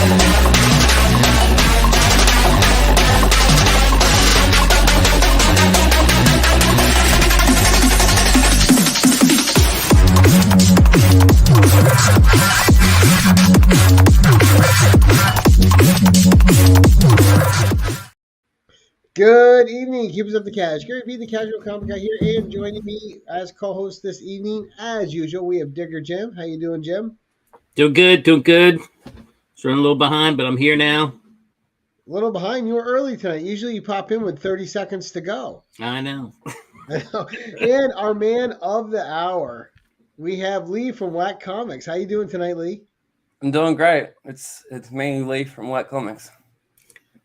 Good evening, keepers of the cash. Gary B, the casual comic guy here, and joining me as co-host this evening, as usual, we have Digger Jim. How you doing, Jim? Doing good, doing good. Just running a little behind, but I'm here now. A little behind. You were early tonight. Usually you pop in with 30 seconds to go. I know. And our man of the hour, we have Lee from Whack Comics. How you doing tonight, Lee? I'm doing great. It's me, Lee from Whack Comics.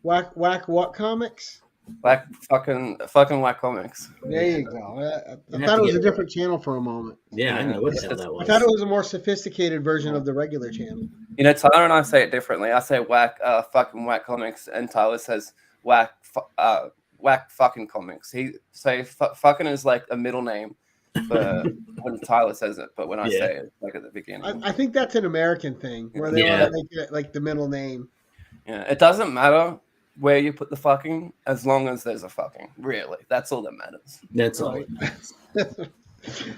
Whack what comics? Whack fucking Whack Comics. There you go. I thought it was a different channel for a moment. Yeah, I know what the hell that was. I thought it was a more sophisticated version of the regular channel. You know, Tyler and I say it differently. I say Whack fucking Whack Comics, and Tyler says Whack fucking Comics. He say fucking is like a middle name for when Tyler says it, but when I say it, like at the beginning. I think that's an American thing where they want to make it like the middle name. Yeah, it doesn't matter where you put the fucking, as long as there's a fucking. Really, that's all that matters. That's all. Right.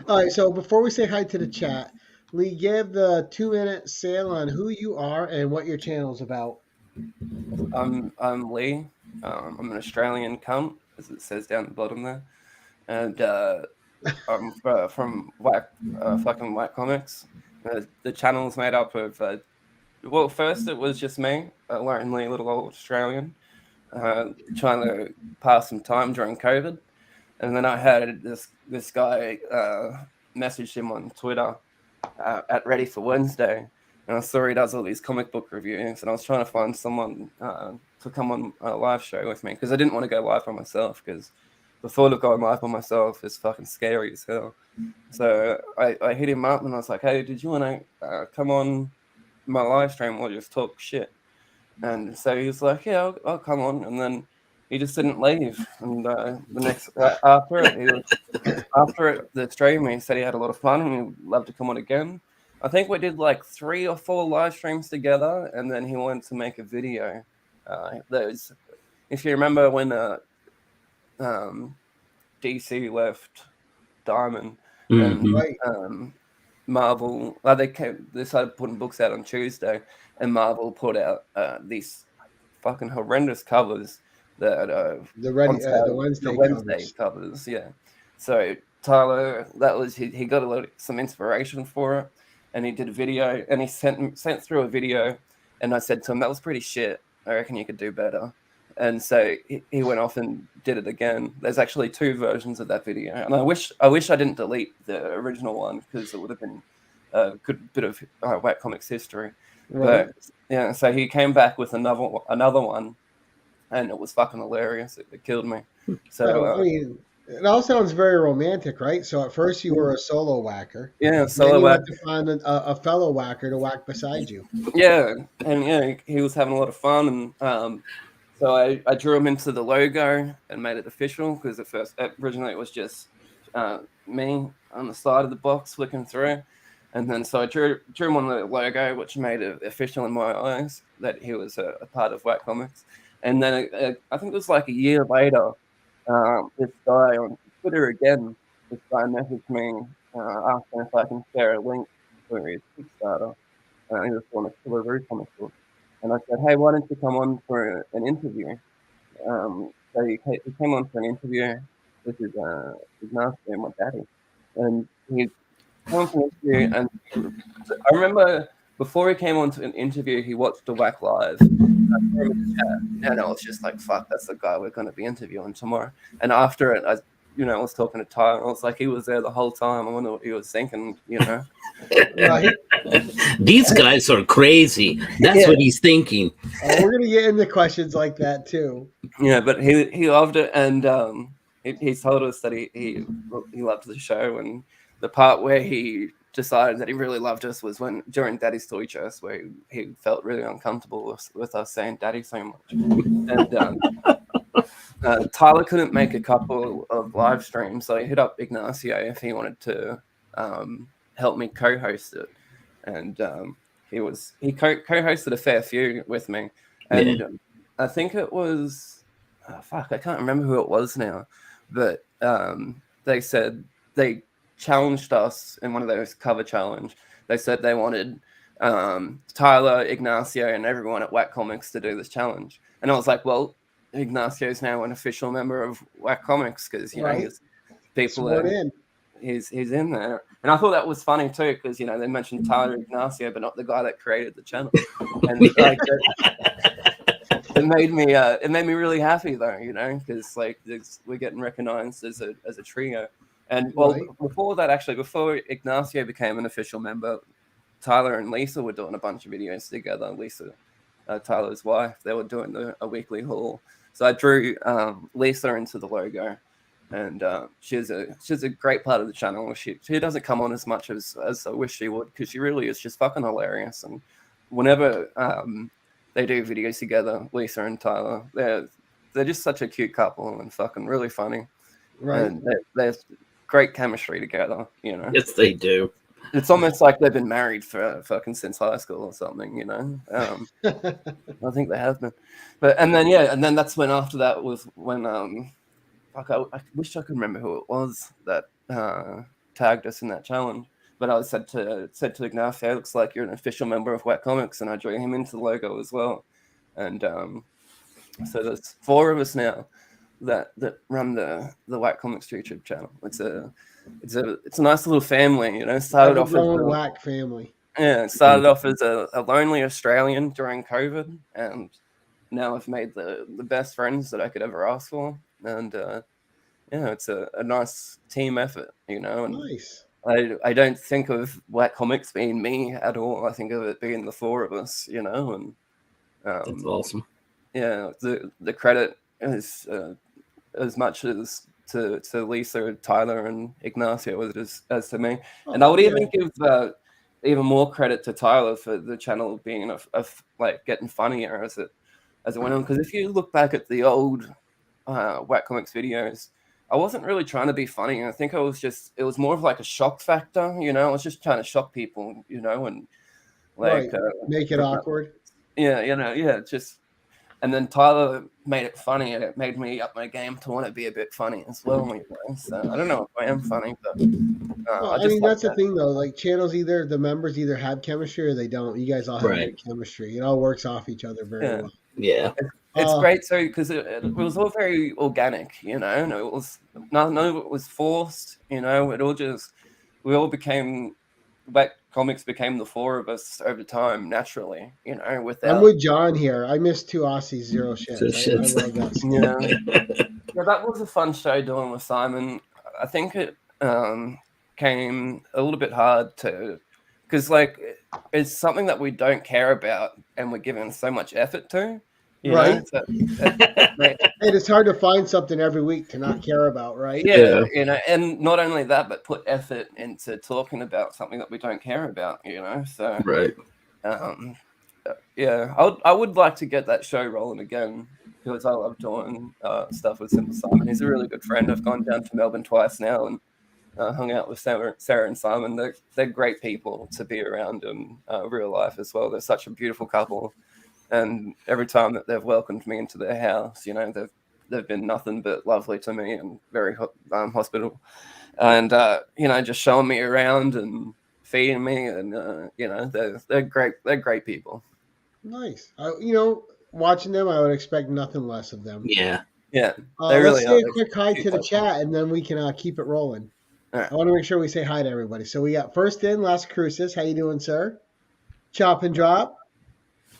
All right, so before we say hi to the chat, Lee, give the 2-minute sale on who you are and what your channel is about. I'm Lee. I'm an Australian cunt, as it says down the bottom there, and I'm from fucking Whack Comics. The channel's made up of. Well, first it was just me, a lonely little old Australian, trying to pass some time during COVID, and then I had this guy message him on Twitter at Ready for Wednesday, and I saw he does all these comic book reviews, and I was trying to find someone to come on a live show with me because I didn't want to go live by myself because the thought of going live by myself is fucking scary as hell. So I hit him up and I was like, hey, did you want to come on my live stream or just talk shit? And so he was like, yeah, I'll come on. And then he just didn't leave. And the next after the stream, he said he had a lot of fun and he'd love to come on again. I think we did like 3 or 4 live streams together, and then he wanted to make a video. If you remember when DC left Diamond, and Marvel, they started putting books out on Tuesday, and Marvel put out these fucking horrendous covers that the Wednesday covers. Yeah. So Tyler, he got some inspiration for it, and he did a video, and he sent through a video, and I said to him, that was pretty shit. I reckon you could do better. And so he went off and did it again. There's actually 2 versions of that video, and I wish I didn't delete the original one because it would have been a good bit of Whack Comics history. Right. But yeah, so he came back with another one, and it was fucking hilarious. It killed me. So I mean, it all sounds very romantic, right? So at first you were a solo whacker. Yeah, solo whacker. Had to find a fellow whacker to whack beside you. Yeah, and he was having a lot of fun, and so I drew him into the logo and made it official because originally it was just me on the side of the box flicking through. And then so I drew him on the logo, which made it official in my eyes that he was a part of Whack Comics. And then I think it was like a year later, this guy on Twitter again, this guy messaged me asking if I can share a link for his Kickstarter. He was on a Killer Roo comic book. And I said, hey, why don't you come on for an interview? So he came on for an interview with his master and my daddy. And he came on for an interview. And I remember before he came on to an interview, he watched the Whack Live. And I was just like, fuck, that's the guy we're going to be interviewing tomorrow. And after it, I was talking to Tyler. I was like, he was there the whole time. I wonder what he was thinking, Right. These guys are crazy. That's what he's thinking. We're going to get into questions like that too. Yeah, but he loved it. And he told us that he loved the show. And the part where he decided that he really loved us was during Daddy's Toy Chest, where he felt really uncomfortable with us saying Daddy so much. And Tyler couldn't make a couple of live streams, so I hit up Ignacio if he wanted to help me co-host it. And he co-hosted a fair few with me, and I think it was I can't remember who it was now, but they said they challenged us in one of those cover challenge. They said they wanted Tyler, Ignacio, and everyone at Whack Comics to do this challenge, and I was like, well, Ignacio is now an official member of Whack Comics because you know his people are. He's in there, and I thought that was funny too because you know they mentioned Tyler Ignacio, but not the guy that created the channel, and like it made me really happy though, you know, because like we're getting recognized as a trio, and well before that actually before Ignacio became an official member, Tyler and Lisa were doing a bunch of videos together. Lisa, Tyler's wife, they were doing a weekly haul, so I drew Lisa into the logo. And she's a great part of the channel. She doesn't come on as much as I wish she would because she really is just fucking hilarious. And whenever they do videos together, Lisa and Tyler, they're just such a cute couple and fucking really funny. Right. And they're great chemistry together. You know. Yes, they do. It's almost like they've been married for fucking since high school or something. You know. I think they have been. And then that's when after that was when I wish I could remember who it was that tagged us in that challenge. But I said to Ignacio, looks like you're an official member of Whack Comics, and I drew him into the logo as well. And so there's 4 of us now that run the Whack Comics YouTube channel. It's a nice little family, you know. Started off as a Whack family. Yeah, it started off as a lonely Australian during COVID, and now I've made the best friends that I could ever ask for. And it's a nice team effort, you know. And nice. I don't think of Whack Comics being me at all. I think of it being the 4 of us, you know. And that's awesome. Yeah, the credit is as much as to Lisa, Tyler, and Ignacio as to me. And I would even give even more credit to Tyler for the channel being like getting funnier as it went on. Because if you look back at the old Whack Comics videos, I wasn't really trying to be funny. I think it was more of like a shock factor, you know. I was just trying to shock people, you know, and like make it awkward. Yeah, you know, just. And then Tyler made it funny, and it made me up my game to want to be a bit funny as well. You know? So I don't know if I am funny, but I mean that's the thing though. Like channels, the members either have chemistry or they don't. You guys all have good chemistry. It all works off each other very well. Yeah. It's great too because it was all very organic, you know. And it was none of it was forced, you know. We all became Whack Comics became the 4 of us over time naturally, you know. I'm with John here. I missed 2 Aussies, 0 shits. I love that. Yeah, that was a fun show doing with Simon. I think it came a little bit hard to because like it's something that we don't care about and we're giving so much effort to. Right. So, and it's hard to find something every week to not care about, right? Yeah, you know, and not only that, but put effort into talking about something that we don't care about, you know. So right. I would like to get that show rolling again because I love doing stuff with Simple Simon. He's a really good friend. I've gone down to Melbourne twice now and hung out with Sarah and Simon. They're great people to be around in real life as well. They're such a beautiful couple. And every time that they've welcomed me into their house, you know, they've been nothing but lovely to me and very hospitable, and you know, just showing me around and feeding me, and you know, they're great. They're great people. Nice. You know, watching them, I would expect nothing less of them. Yeah. Let's say a quick hi to the chat, and then we can keep it rolling. Right. I want to make sure we say hi to everybody. So we got First In, Las Cruces. How you doing, sir? Chop and Drop.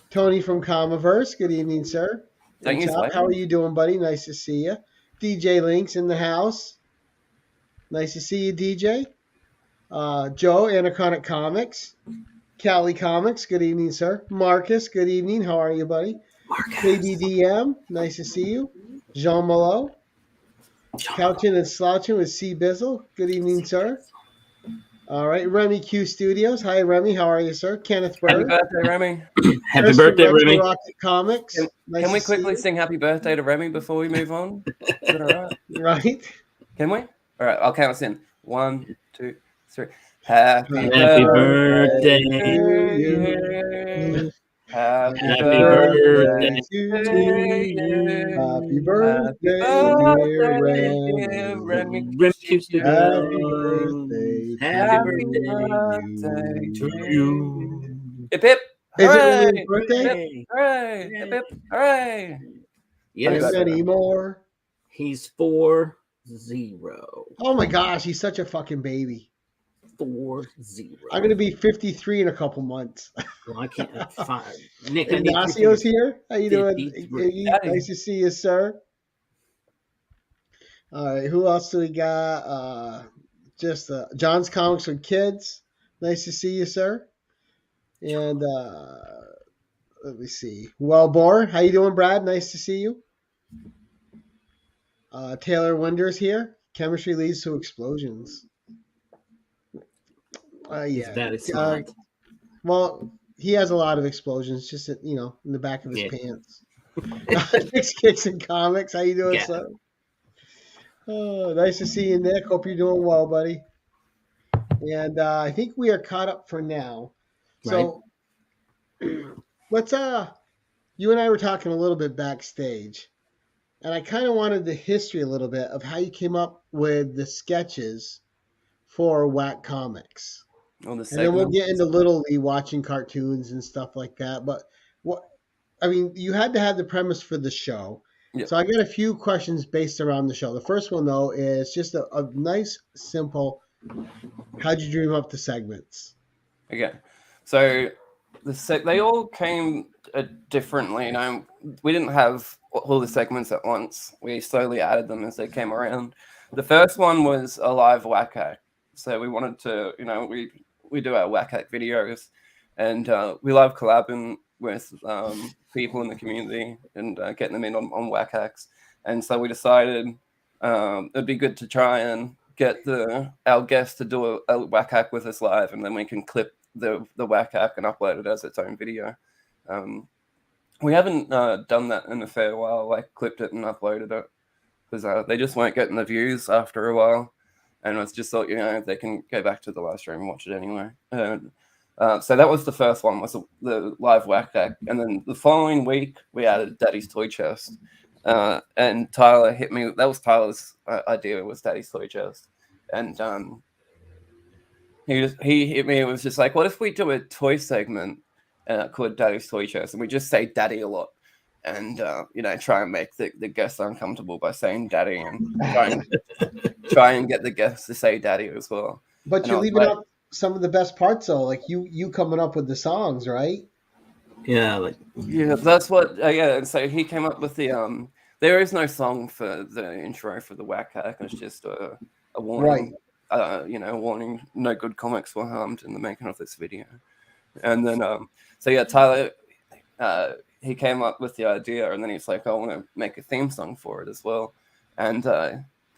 Tony from Comiverse. Good evening, sir. How are you doing, buddy? Nice to see you. DJ Links in the house. Nice to see you, DJ. Joe, Anachronic Comics. Cali Comics. Good evening, sir. Marcus, good evening. How are you, buddy? Marcus. KDDM. Nice to see you. Jean Malo. Couching and Slouching with C. Bizzle. Good evening, sir. All right, Remy Q Studios. Hi, Remy. How are you, sir? Kenneth Bird. Happy birthday, Remy. Happy birthday, Remy. Rocket Comics. Can we quickly sing happy birthday to Remy before we move on? Is that all right? Right. Can we? All right, I'll count us in. 1, 2, 3. Happy birthday to you. Happy birthday to you. Happy birthday, dear Remy. Happy birthday to you. Hip hip! Is it Hooray! Remy's birthday? Hooray! Hip hip! Hooray! Yes, Many more. he's 40. Oh my gosh, he's such a fucking baby. 40. I'm gonna be 53 in a couple months. Well, I can't find Nick. Ignacio's here. How you doing? 53. Iggy? Nice to see you, sir. All right, who else do we got? Just John's Comics with Kids. Nice to see you, sir. And let me see. Wellbore, how you doing, Brad? Nice to see you. Taylor Winders here. Chemistry leads to explosions. Yeah. That is smart. Well, he has a lot of explosions, just in the back of his pants. Kix and Comix, how you doing, sir? Oh, nice to see you, Nick. Hope you're doing well, buddy. And I think we are caught up for now. So let's you and I were talking a little bit backstage, and I kind of wanted the history a little bit of how you came up with the sketches for Whack Comics. And then we'll get into Little Lee watching cartoons and stuff like that. But you had to have the premise for the show. Yep. So I got a few questions based around the show. The first one, though, is just a nice, simple, how'd you dream up the segments? Okay. So they all came differently. We didn't have all the segments at once. We slowly added them as they came around. The first one was a live whack hack. So we wanted to, we do our whack hack videos, and we love collabing with people in the community and getting them in on whack hacks. And so we decided it'd be good to try and get our guest to do a whack hack with us live, and then we can clip the whack hack and upload it as its own video. We haven't done that in a fair while, like clipped it and uploaded it, because they just weren't getting the views after a while. And I just thought, they can go back to the live stream and watch it anyway. So that was the first one, was the live whack hack. And then the following week, we added Daddy's Toy Chest. And Tyler hit me. That was Tyler's idea, was Daddy's Toy Chest. And he hit me. It was just like, what if we do a toy segment called Daddy's Toy Chest? And we just say daddy a lot. And, try and make the guests uncomfortable by saying daddy, and try and get the guests to say daddy as well. But you're leaving out some of the best parts, though, like you coming up with the songs, right? Yeah. That's what, and so he came up with the, there is no song for the intro for the whack hack. It's just a warning, warning, no good comics were harmed in the making of this video. And then, Tyler, he came up with the idea, and then he's like, I want to make a theme song for it as well. And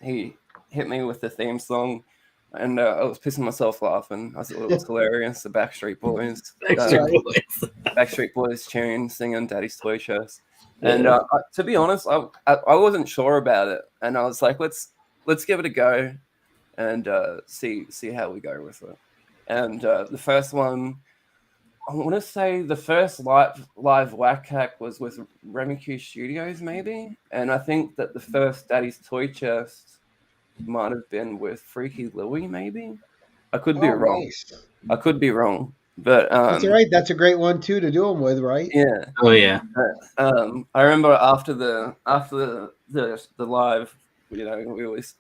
he hit me with the theme song, and I was pissing myself laughing. I thought it was hilarious. The Backstreet Boys. Backstreet Boys tune, singing Daddy's Toy Chest. And to be honest, I wasn't sure about it. And I was like, let's give it a go and see how we go with it. And the first one, I want to say the first live whack hack was with Remy Q Studios, maybe. And I think that the first Daddy's Toy Chest might have been with Freaky Louie, maybe. I could be wrong. Nice. I could be wrong, but that's all right. That's a great one too to do them with, right? Yeah. Oh yeah. I remember after the live, we always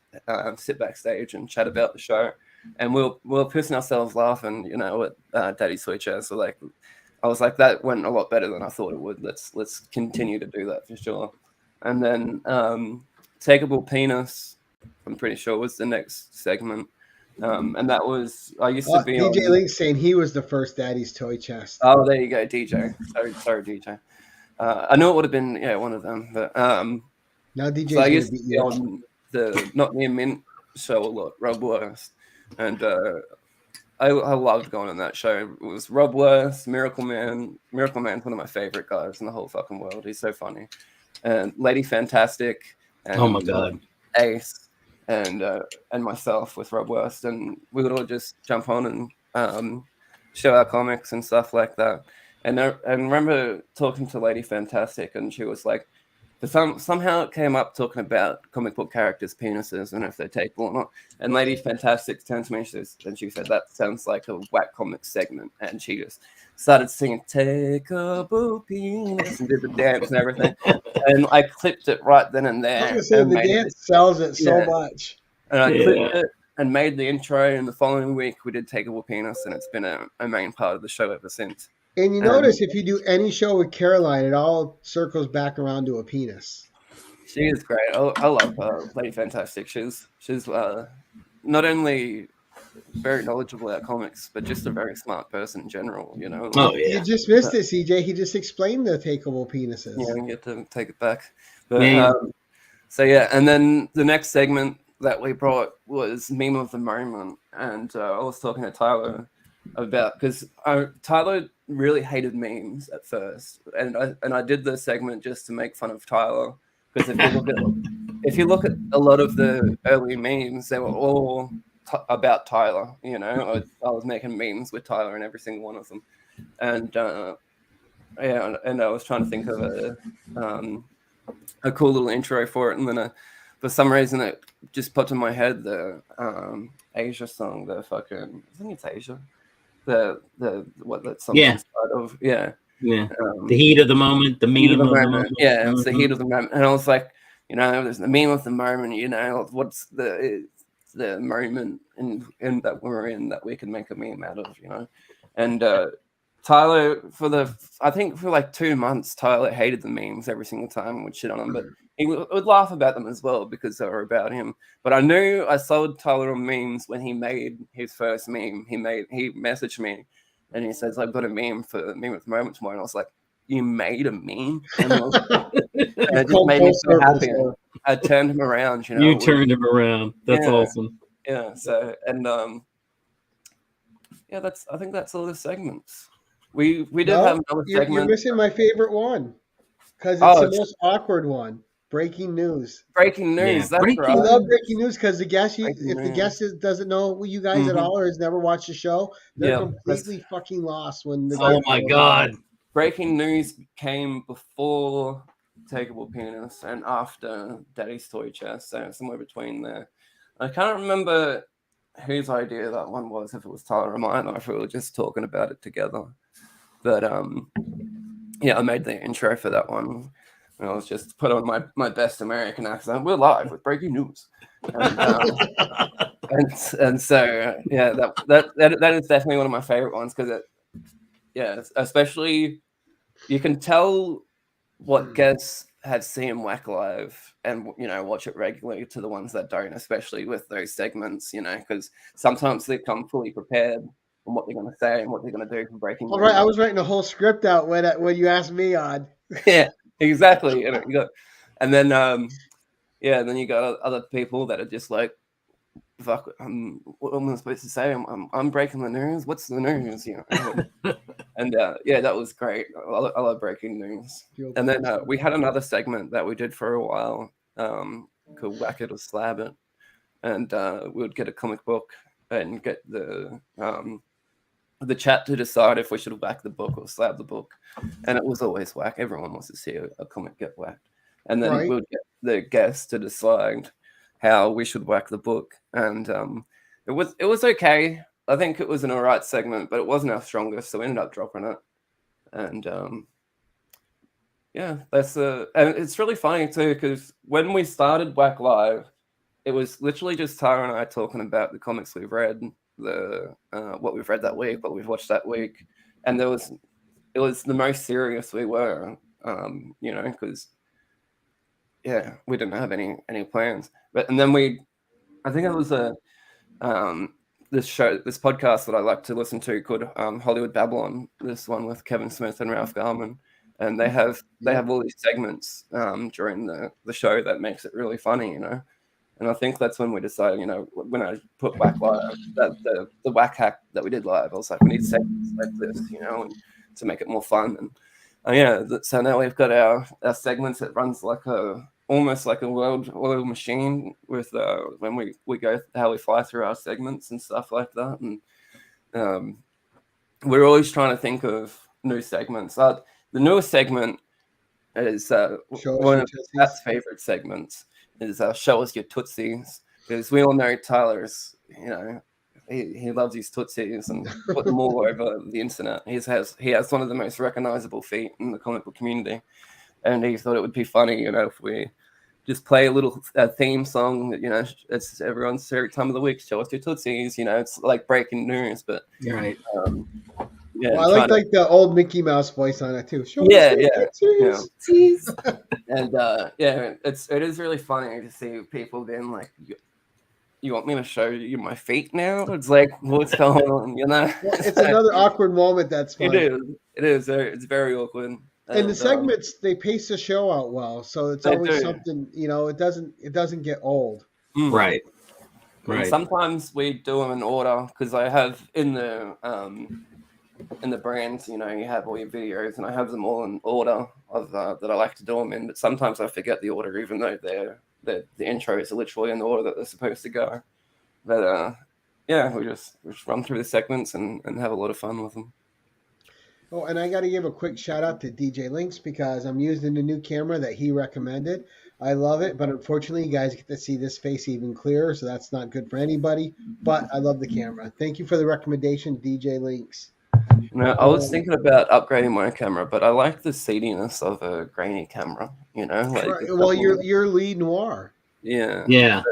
sit backstage and chat about the show. And we're pissing ourselves laughing, at Daddy's Toy Chest. So I was like, that went a lot better than I thought it would. Let's continue to do that for sure. And then Takeable Penis, I'm pretty sure, was the next segment. And that was, I used to be DJ Link's saying he was the first Daddy's Toy Chest. Oh, there you go, DJ. Sorry, DJ. I knew it would have been one of them, but now DJ's so I used to be on the Not Near Mint show a lot, Rob Worst. And I loved going on that show. It was Rob Worth, Miracle Man. Miracle Man's one of my favorite guys in the whole fucking world. He's so funny. And Lady Fantastic. And, oh my god, Ace. and myself with Rob Wurst, and we would all just jump on and show our comics and stuff like that. And I remember talking to Lady Fantastic, and she was like, somehow it came up talking about comic book characters' penises and if they're tapeable or not. And Lady Fantastic turned to me and she said, "That sounds like a whack comic segment." And she just started singing "Takeable Penis" and did the dance and everything. And I clipped it right then and there. I was gonna say, the dance sells it so much. And I clipped it and made the intro. And the following week we did "Takeable Penis," and it's been a main part of the show ever since. And you notice if you do any show with Caroline, it all circles back around to a penis. She is great. I love Lady Fantastic. She's not only very knowledgeable about comics, but just a very smart person in general. You know. Oh yeah. You just missed it, CJ. He just explained the takeable penises. Yeah, I get to take it back. But so yeah, and then the next segment that we brought was Meme of the Moment, and I was talking to Tyler about, because Tyler really hated memes at first, and I did the segment just to make fun of Tyler, because if you look at a lot of the early memes, they were all about Tyler. You know, I was making memes with Tyler in every single one of them, and and I was trying to think of a cool little intro for it, and then for some reason it just popped in my head, the Asia song, I think it's Asia. What that song is part of. Yeah. The heat of the moment, the meme of the moment. Yeah, it's the heat of the moment. And I was like, you know, there's the meme of the moment, you know, what's the moment in that we're in that we can make a meme out of, you know. And Tyler, I think for like 2 months, Tyler hated the memes every single time and would shit on them, but he would laugh about them as well because they were about him. But I knew I sold Tyler on memes when he made his first meme. He messaged me and he says, "I've got a meme for the Meme of the Moment tomorrow." And I was like, "You made a meme?" And it just made me so happy. I turned him around, you know. You turned him around. That's awesome. Yeah. So, and I think that's all the segments. We did have another segment. You're missing my favorite one because it's the most awkward one. Breaking news. Breaking news. That's right. I love breaking news because the guest, the guest doesn't know you guys at all or has never watched the show, they're completely fucking lost when the. Oh my god! Breaking news came before Takeable Penis and after Daddy's Toy Chest, so somewhere between there. I can't remember whose idea that one was, if it was Tyler or mine, or if we were just talking about it together. But I made the intro for that one. And I was just put on my best American accent. We're live with breaking news, and so that is definitely one of my favorite ones because especially you can tell what guests have seen Whack live and watch it regularly to the ones that don't, especially with those segments, because sometimes they come fully prepared on what they're going to say and what they're going to do for breaking news. All right, I was writing a whole script out when you asked me on. Yeah. Exactly. And then then you got other people that are just like, fuck, what am I supposed to say? I'm breaking the news. What's the news? And that was great. I love breaking news. And then we had another segment that we did for a while called Whack It or Slab It. And we would get a comic book and get the chat to decide if we should whack the book or slab the book, and it was always whack. Everyone wants to see a comic get whacked, and then we'll get the guests to decide how we should whack the book. And it was okay. I think it was an alright segment, but it wasn't our strongest, so we ended up dropping it. And that's and it's really funny too because when we started Whack Live, it was literally just Tara and I talking about the comics we've read. What we've read that week, what we've watched that week, and it was the most serious we were, because we didn't have any plans. And then I think it was this podcast that I like to listen to called Hollywood Babylon. This one with Kevin Smith and Ralph Garman, and they have all these segments during the show that makes it really funny, And I think that's when we decided, when I put Whack Live, that the Whack Hack that we did live, I was like, we need segments like this, and to make it more fun. And so now we've got our segments. It runs like a almost like a oil machine with when we go how we fly through our segments and stuff like that, and we're always trying to think of new segments. The newest segment is one of Pat's favorite segments is Show Us Your Tootsies, because we all know Tyler's, he loves his tootsies and put them all over the internet. He has one of the most recognizable feet in the comic book community, and he thought it would be funny, if we just play a little theme song that, it's everyone's favorite time of the week. Show us your tootsies. It's like breaking news, but right. Yeah, well, I like the old Mickey Mouse voice on it too. Yeah. And it is really funny to see people being like, you want me to show you my feet now? It's like, what's going on? Well, it's another awkward moment. That's funny. It is. It's very awkward. And the segments, they pace the show out well, so it's always something. It doesn't get old. Right. And sometimes we do them in order, because I have in the brands, you have all your videos, and I have them all in order of that I like to do them in. But sometimes I forget the order, even though the intros are literally in the order that they're supposed to go. But we just run through the segments and have a lot of fun with them. Oh, and I got to give a quick shout out to DJ Links, because I'm using the new camera that he recommended. I love it, but unfortunately, you guys get to see this face even clearer, so that's not good for anybody. But I love the camera. Thank you for the recommendation, DJ Links. I was thinking about upgrading my camera, but I like the seediness of a grainy camera. Well, you're lead noir. Yeah.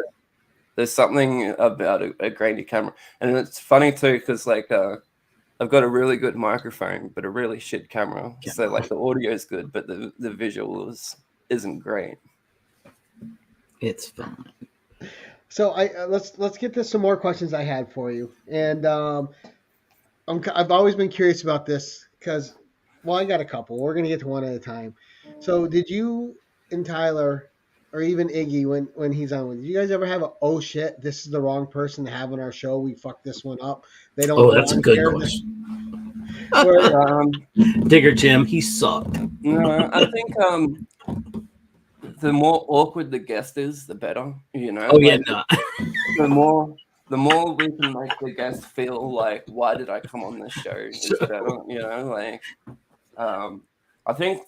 There's something about a grainy camera, and it's funny too, because I've got a really good microphone, but a really shit camera. So the audio is good, but the visual isn't great. It's fine. So let's get to some more questions I had for you, and I've always been curious about this because, I got a couple. We're gonna get to one at a time. So did you and Tyler, or even Iggy, when he's on, did you guys ever have oh shit, this is the wrong person to have on our show? We fucked this one up. They don't. Oh, that's a good question. Digger Jim, he sucked. No, I think the more awkward the guest is, the better. Oh yeah, no. The more we can make the guest feel like, why did I come on this show? Is better, I think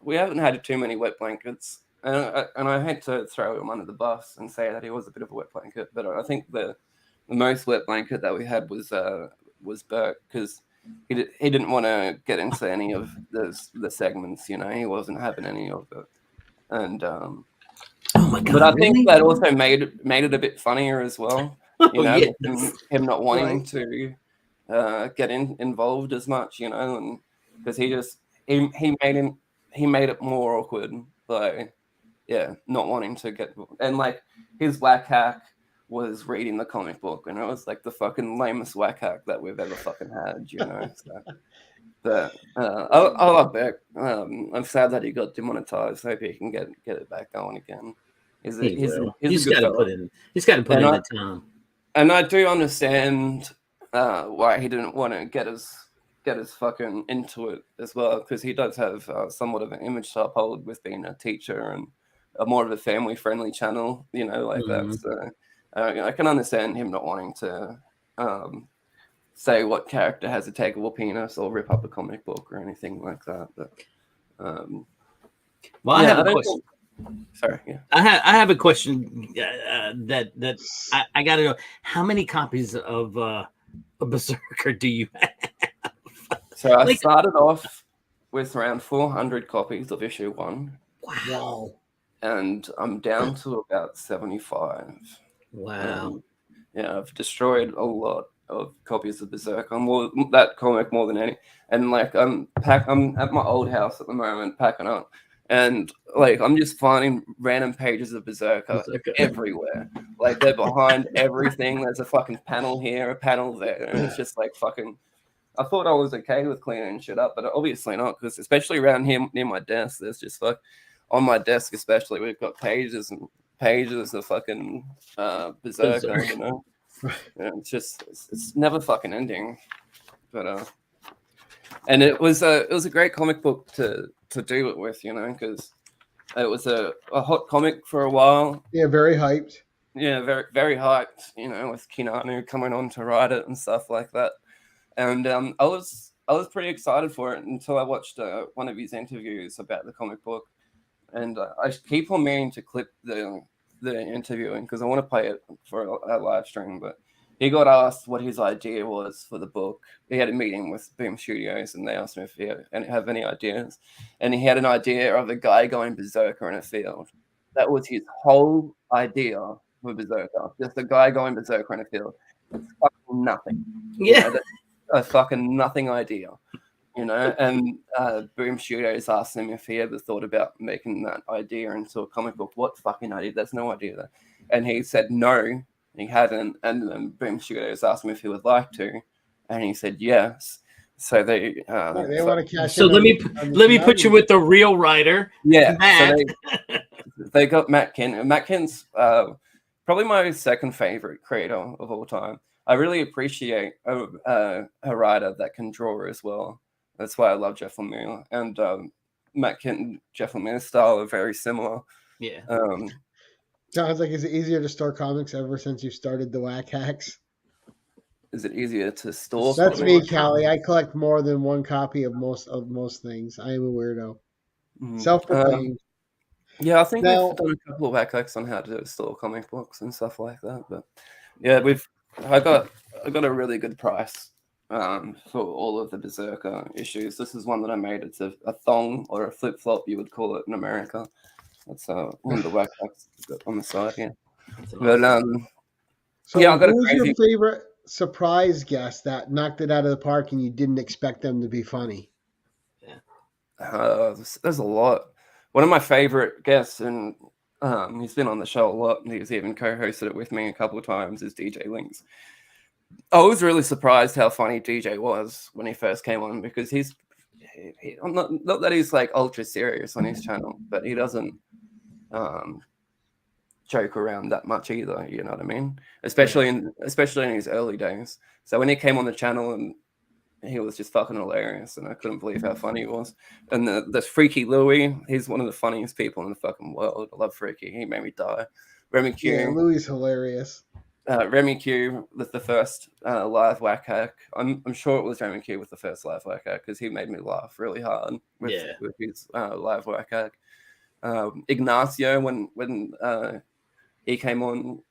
we haven't had too many wet blankets, and I hate to throw him under the bus and say that he was a bit of a wet blanket, but I think the most wet blanket that we had was Burke, because he didn't want to get into any of the segments. He wasn't having any of it, and oh my god! But I think that also made it a bit funnier as well. Him not wanting to get involved as much, and because he made it more awkward by not wanting to get, and his whack hack was reading the comic book, and it was the fucking lamest whack hack that we've ever fucking had, So. But I love Beck. I'm sad that he got demonetized. Hope he can get it back going again. He's got to put in the time. And I do understand why he didn't want to get as fucking into it as well, because he does have somewhat of an image to uphold with being a teacher and more of a family-friendly channel, that. So I can understand him not wanting to say what character has a takeable penis or rip up a comic book or anything like that. But I have a question. Sorry, yeah. I have a question that I got to know. How many copies of Berserker do you have? So I started off with around 400 copies of issue 1. Wow. And I'm down to about 75. Wow. I've destroyed a lot of copies of Berserker. That comic more than any. And I'm at my old house at the moment packing up. And I'm just finding random pages of Berserker everywhere. They're behind everything. There's a fucking panel here, a panel there. And it's just fucking. I thought I was okay with cleaning shit up, but obviously not, because especially around here near my desk, there's just on my desk especially, we've got pages and pages of fucking Berserker, And it's never fucking ending. But and it was a great comic book to do it with, because It was a hot comic for a while. Yeah, very hyped. Yeah, very very hyped. You know, with Kinanu coming on to write it and stuff like that. And I was pretty excited for it until I watched one of his interviews about the comic book, and I keep on meaning to clip the interviewing because I want to play it for a live stream. But he got asked what his idea was for the book. He had a meeting with Boom Studios, and they asked him if he have any ideas, and he had an idea of a guy going berserker in a field. That was his whole idea for Berserker. Just a guy going berserker in a field. It's fucking nothing. Yeah. You know, a fucking nothing idea, you know. And Boom Studios asked him if he ever thought about making that idea into a comic book. What fucking idea? There's no idea there. And he said no, he hadn't. And then Boom Studios asked him if he would like to, and he said yes. So they want to cash. So let me put you with the real writer. Yeah. Matt. So they got Matt Kent. Matt Kent's probably my second favorite creator of all time. I really appreciate a writer that can draw as well. That's why I love Jeff Lemire. And Matt Kent and Jeff Lemire's style are very similar. Yeah. Sounds like, is it easier to store comics ever since you started the Whack Hacks? Is it easier to store? That's me, Callie. I collect more than one copy of most things. I am a weirdo. Self-proclaimed. Yeah, I think we've done a couple of Whack Hacks on how to store comic books and stuff like that. But yeah, I got a really good price for all of the Berserker issues. This is one that I made. It's a thong or a flip flop, you would call it in America. That's one of the Whack Hacks on the side here. But so yeah, I got who's your favorite surprise guest that knocked it out of the park and you didn't expect them to be funny? Yeah. There's a lot. One of my favorite guests, and he's been on the show a lot, and he's even co-hosted it with me a couple of times, is DJ Links. I was really surprised how funny DJ was when he first came on, because he's not that he's like ultra serious on his channel, but he doesn't joke around that much either, you know what I mean? Especially in his early days. So when he came on the channel, and he was just fucking hilarious, and I couldn't believe how funny he was. And the Freaky Louie, he's one of the funniest people in the fucking world. I love Freaky. He made me die. Remy Q. Yeah, Louie's hilarious. Remy Q with the first live Whack Hack. I'm sure it was Remy Q with the first live Whack Hack, because he made me laugh really hard with his live Whack Hack. Ignacio, when he came on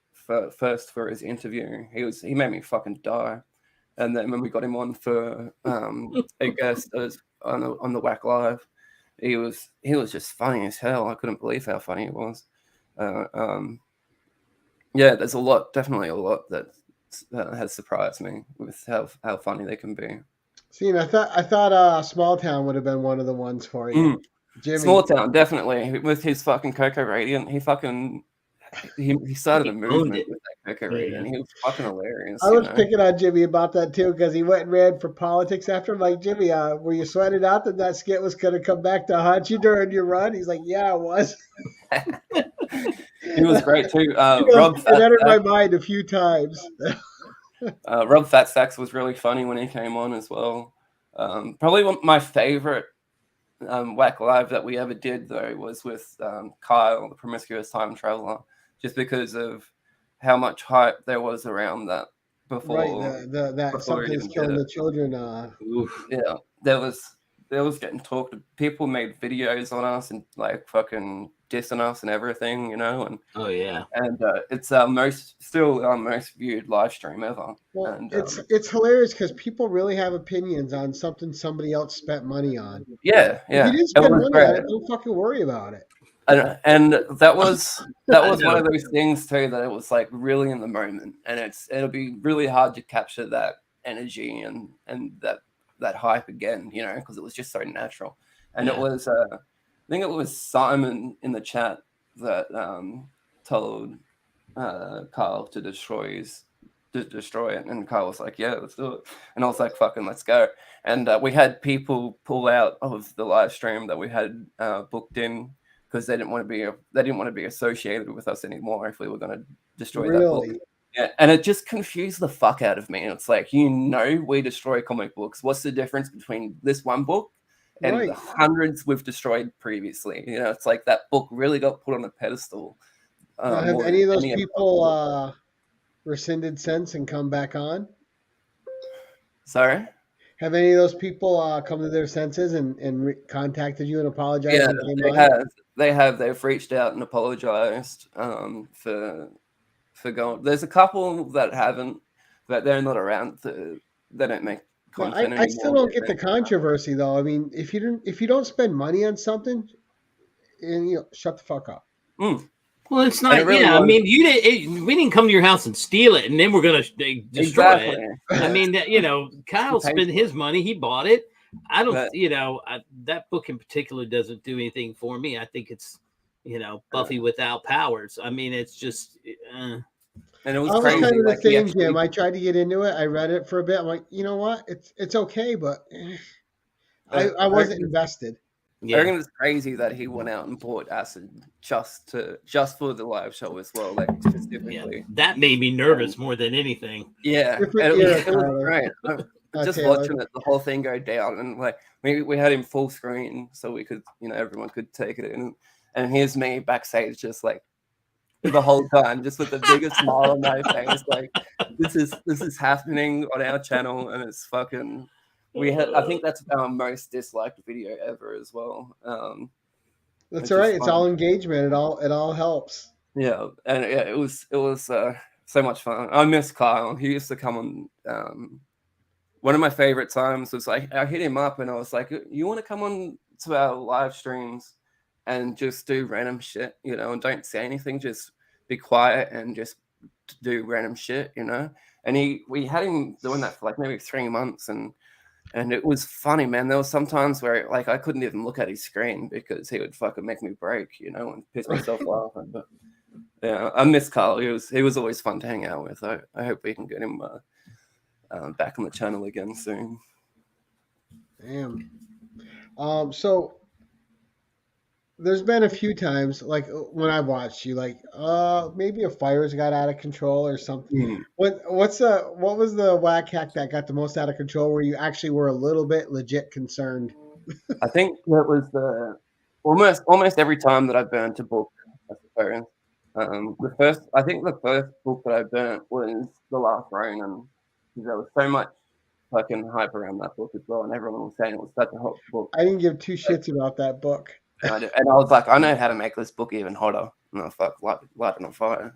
first for his interview, he made me fucking die. And then when we got him on for a guest on the Whack Live, he was just funny as hell. I couldn't believe how funny he was. Yeah, there's definitely a lot that has surprised me with how funny they can be. See, I thought Small Town would have been one of the ones for you. Jimmy. Small Town, definitely, with his fucking Coco Radiant. He started a movement with that Coco Radiant. He was fucking hilarious. I was picking on Jimmy about that too, because he went and ran for politics after. I'm like, Jimmy, were you sweating out that skit was going to come back to haunt you during your run? He's like, yeah, it was. He was great too. It entered my mind a few times. Rob Fat Stax was really funny when he came on as well. Probably my favorite Whack Live that we ever did, though, was with Kyle, the Promiscuous Time Traveler, just because of how much hype there was around that before. Right, that something's killing the children. Yeah, there was getting talked. People made videos on us and like fucking dissing us and everything, you know. And and it's our most viewed live stream ever. Well, and it's hilarious because people really have opinions on something somebody else spent money on. Yeah. If you didn't spend money on it, don't fucking worry about it. And that was one of those things too, that it was like really in the moment, and it'll be really hard to capture that energy and that hype again, you know, because it was just so natural. And it was I think it was Simon in the chat that told Kyle to destroy it, and Kyle was like, yeah, let's do it. And I was like, fucking let's go. And we had people pull out of the live stream that we had booked in, because they didn't want to be associated with us anymore if we were going to destroy that book. Yeah, and it just confused the fuck out of me. And it's like, we destroy comic books. What's the difference between this one book and Right. the hundreds we've destroyed previously. You know, it's like that book really got put on a pedestal. Now, have any of those people rescinded since and come back on? Sorry? Have any of those people come to their senses and contacted you and apologized? Yeah, and came they on? have. They have. They've reached out and apologized for going. There's a couple that haven't, but they're not around. They don't make content I still anymore. don't get the controversy though. I mean, if you don't spend money on something, and shut the fuck up. Well, it's not. Really I mean, we didn't come to your house and steal it, and then we're gonna destroy it. I mean, Kyle spent his money; he bought it. I don't, that book in particular doesn't do anything for me. I think it's, Buffy without powers. I mean, it's just. And it was crazy. Kind of the same, Jim. I tried to get into it. I read it for a bit. I'm like, you know what? It's okay, but I wasn't invested. Yeah. I reckon it's crazy that he went out and bought acid just for the live show as well, like specifically. Yeah, that made me nervous more than anything. Yeah, it was great. Just watching it, the whole thing go down, and like we had him full screen so we could, everyone could take it in. And here's me backstage, just like the whole time, just with the biggest smile on my face, like this is happening on our channel, and it's fucking. I think that's our most disliked video ever as well. That's all right. It's all engagement. It all helps. Yeah, and it was so much fun. I miss Kyle. He used to come on. One of my favorite times was like I hit him up and I was like, "You want to come on to our live streams and just do random shit, and don't say anything, just be quiet and just do random shit, And we had him doing that for like maybe 3 months and it was funny, man. There was some times where like I couldn't even look at his screen because he would fucking make me break, and piss myself off. But yeah, I miss Carl. He was always fun to hang out with. I hope we can get him back on the channel again soon. Damn. So there's been a few times, like when I watched you, like maybe a fire's got out of control or something. What was the whack hack that got the most out of control where you actually were a little bit legit concerned? I think that was the almost every time that I burnt a book, I suppose. The first book that I burnt was The Last Ronin, because there was so much fucking hype around that book as well, and everyone was saying it was such a hot book. I didn't give two shits about that book. And I was like, I know how to make this book even hotter. No, light it on fire,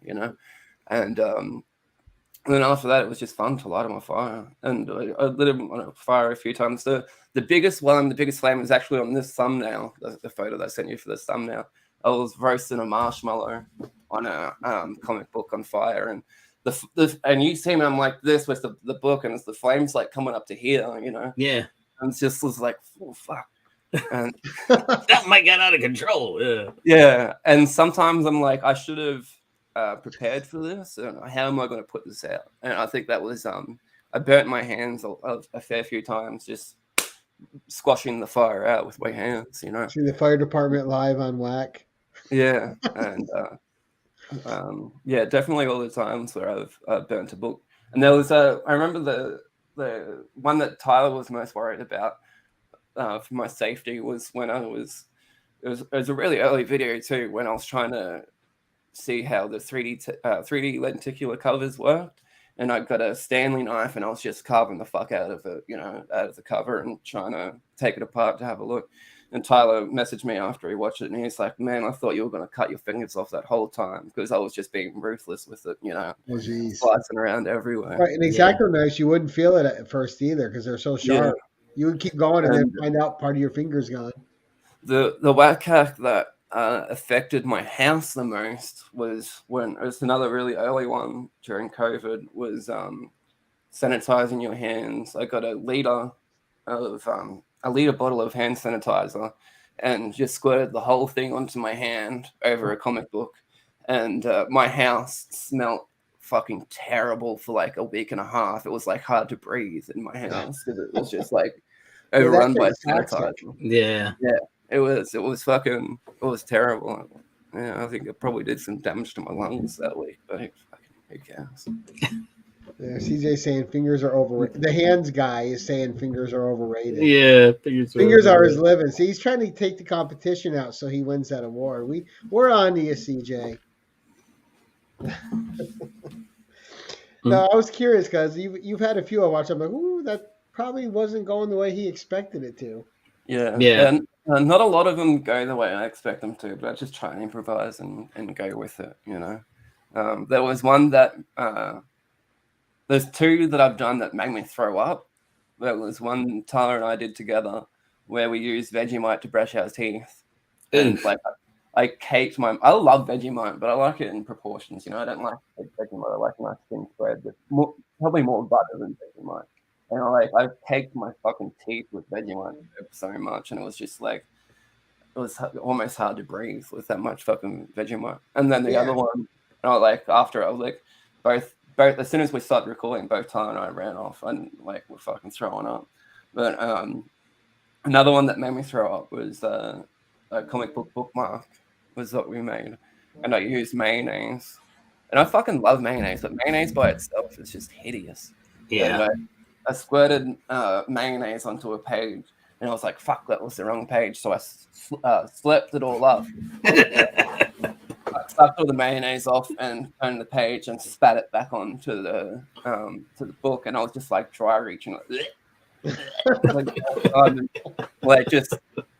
And then after that, it was just fun to light it on fire. And I lit it on fire a few times. The biggest flame was actually on this thumbnail, the photo that I sent you for this thumbnail. I was roasting a marshmallow on a comic book on fire, and and you see me, I'm like this with the book, and it's the flames like coming up to here, Yeah. And it just was like, oh fuck. And that might get out of control. Yeah. And sometimes I'm like, I should have prepared for this, and how am I going to put this out? And I think that was I burnt my hands a fair few times just squashing the fire out with my hands, See the fire department live on Whack. Yeah. And yeah, definitely all the times where I've burnt a book. And there was I remember the one that Tyler was most worried about for my safety was when it was a really early video too, when I was trying to see how the 3D lenticular covers worked, and I got a Stanley knife and I was just carving the fuck out of it, out of the cover and trying to take it apart to have a look. And Tyler messaged me after he watched it, and he's like, "Man, I thought you were going to cut your fingers off that whole time because I was just being ruthless with it, slicing around everywhere." Right, and X-Acto knives, you wouldn't feel it at first either because they're so sharp. Yeah. You would keep going and then find out part of your finger's gone. The whack hack that affected my house the most was when it was another really early one during COVID was sanitizing your hands. I got a liter bottle of hand sanitizer and just squirted the whole thing onto my hand over a comic book, and my house smelled fucking terrible for like a week and a half. It was like hard to breathe in my house because it was just like overrun by sanitizer. Yeah. It was terrible. Yeah, I think it probably did some damage to my lungs that week, but who cares? Yeah, CJ saying fingers are overrated. The hands guy is saying fingers are overrated. Yeah, fingers are his living. See, he's trying to take the competition out so he wins that award. We're on to you, CJ. No, I was curious because you've had a few I watched. I'm like, ooh, that probably wasn't going the way he expected it to. Yeah. And not a lot of them go the way I expect them to, but I just try and improvise and go with it, you know. There was one that there's two that I've done that made me throw up. There was one Tyler and I did together where we used Vegemite to brush our teeth. And like I caked my. I love Vegemite, but I like it in proportions. You know, I don't like Vegemite. I like my thin spread with probably more butter than Vegemite. And I caked my fucking teeth with Vegemite so much, and it was just like it was almost hard to breathe with that much fucking Vegemite. And then the other one, and after I was like both as soon as we started recording, both Tyler and I ran off and like we're fucking throwing up. But another one that made me throw up was a comic book bookmark was what we made, and I used mayonnaise, and I fucking love mayonnaise, but mayonnaise by itself is just hideous. Yeah. And I squirted mayonnaise onto a page, and I was like, "Fuck, that was the wrong page." So I slapped it all up. I sucked all the mayonnaise off and turned the page and spat it back onto the book, and I was just like dry reaching,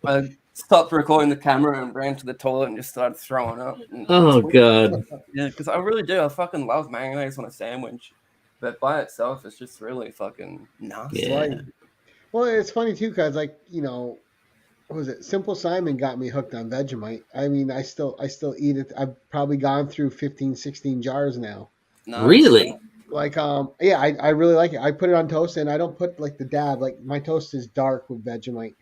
I stopped recording the camera and ran to the toilet and just started throwing up. Oh god! Yeah, because I really do. I fucking love mayonnaise on a sandwich, but by itself, it's just really fucking nasty. Yeah. Well, it's funny too, because what was it? Simple Simon got me hooked on Vegemite. I mean, I still eat it. I've probably gone through 15, 16 jars now. Nice. Really? I really like it. I put it on toast, and I don't put like the dab. Like my toast is dark with Vegemite,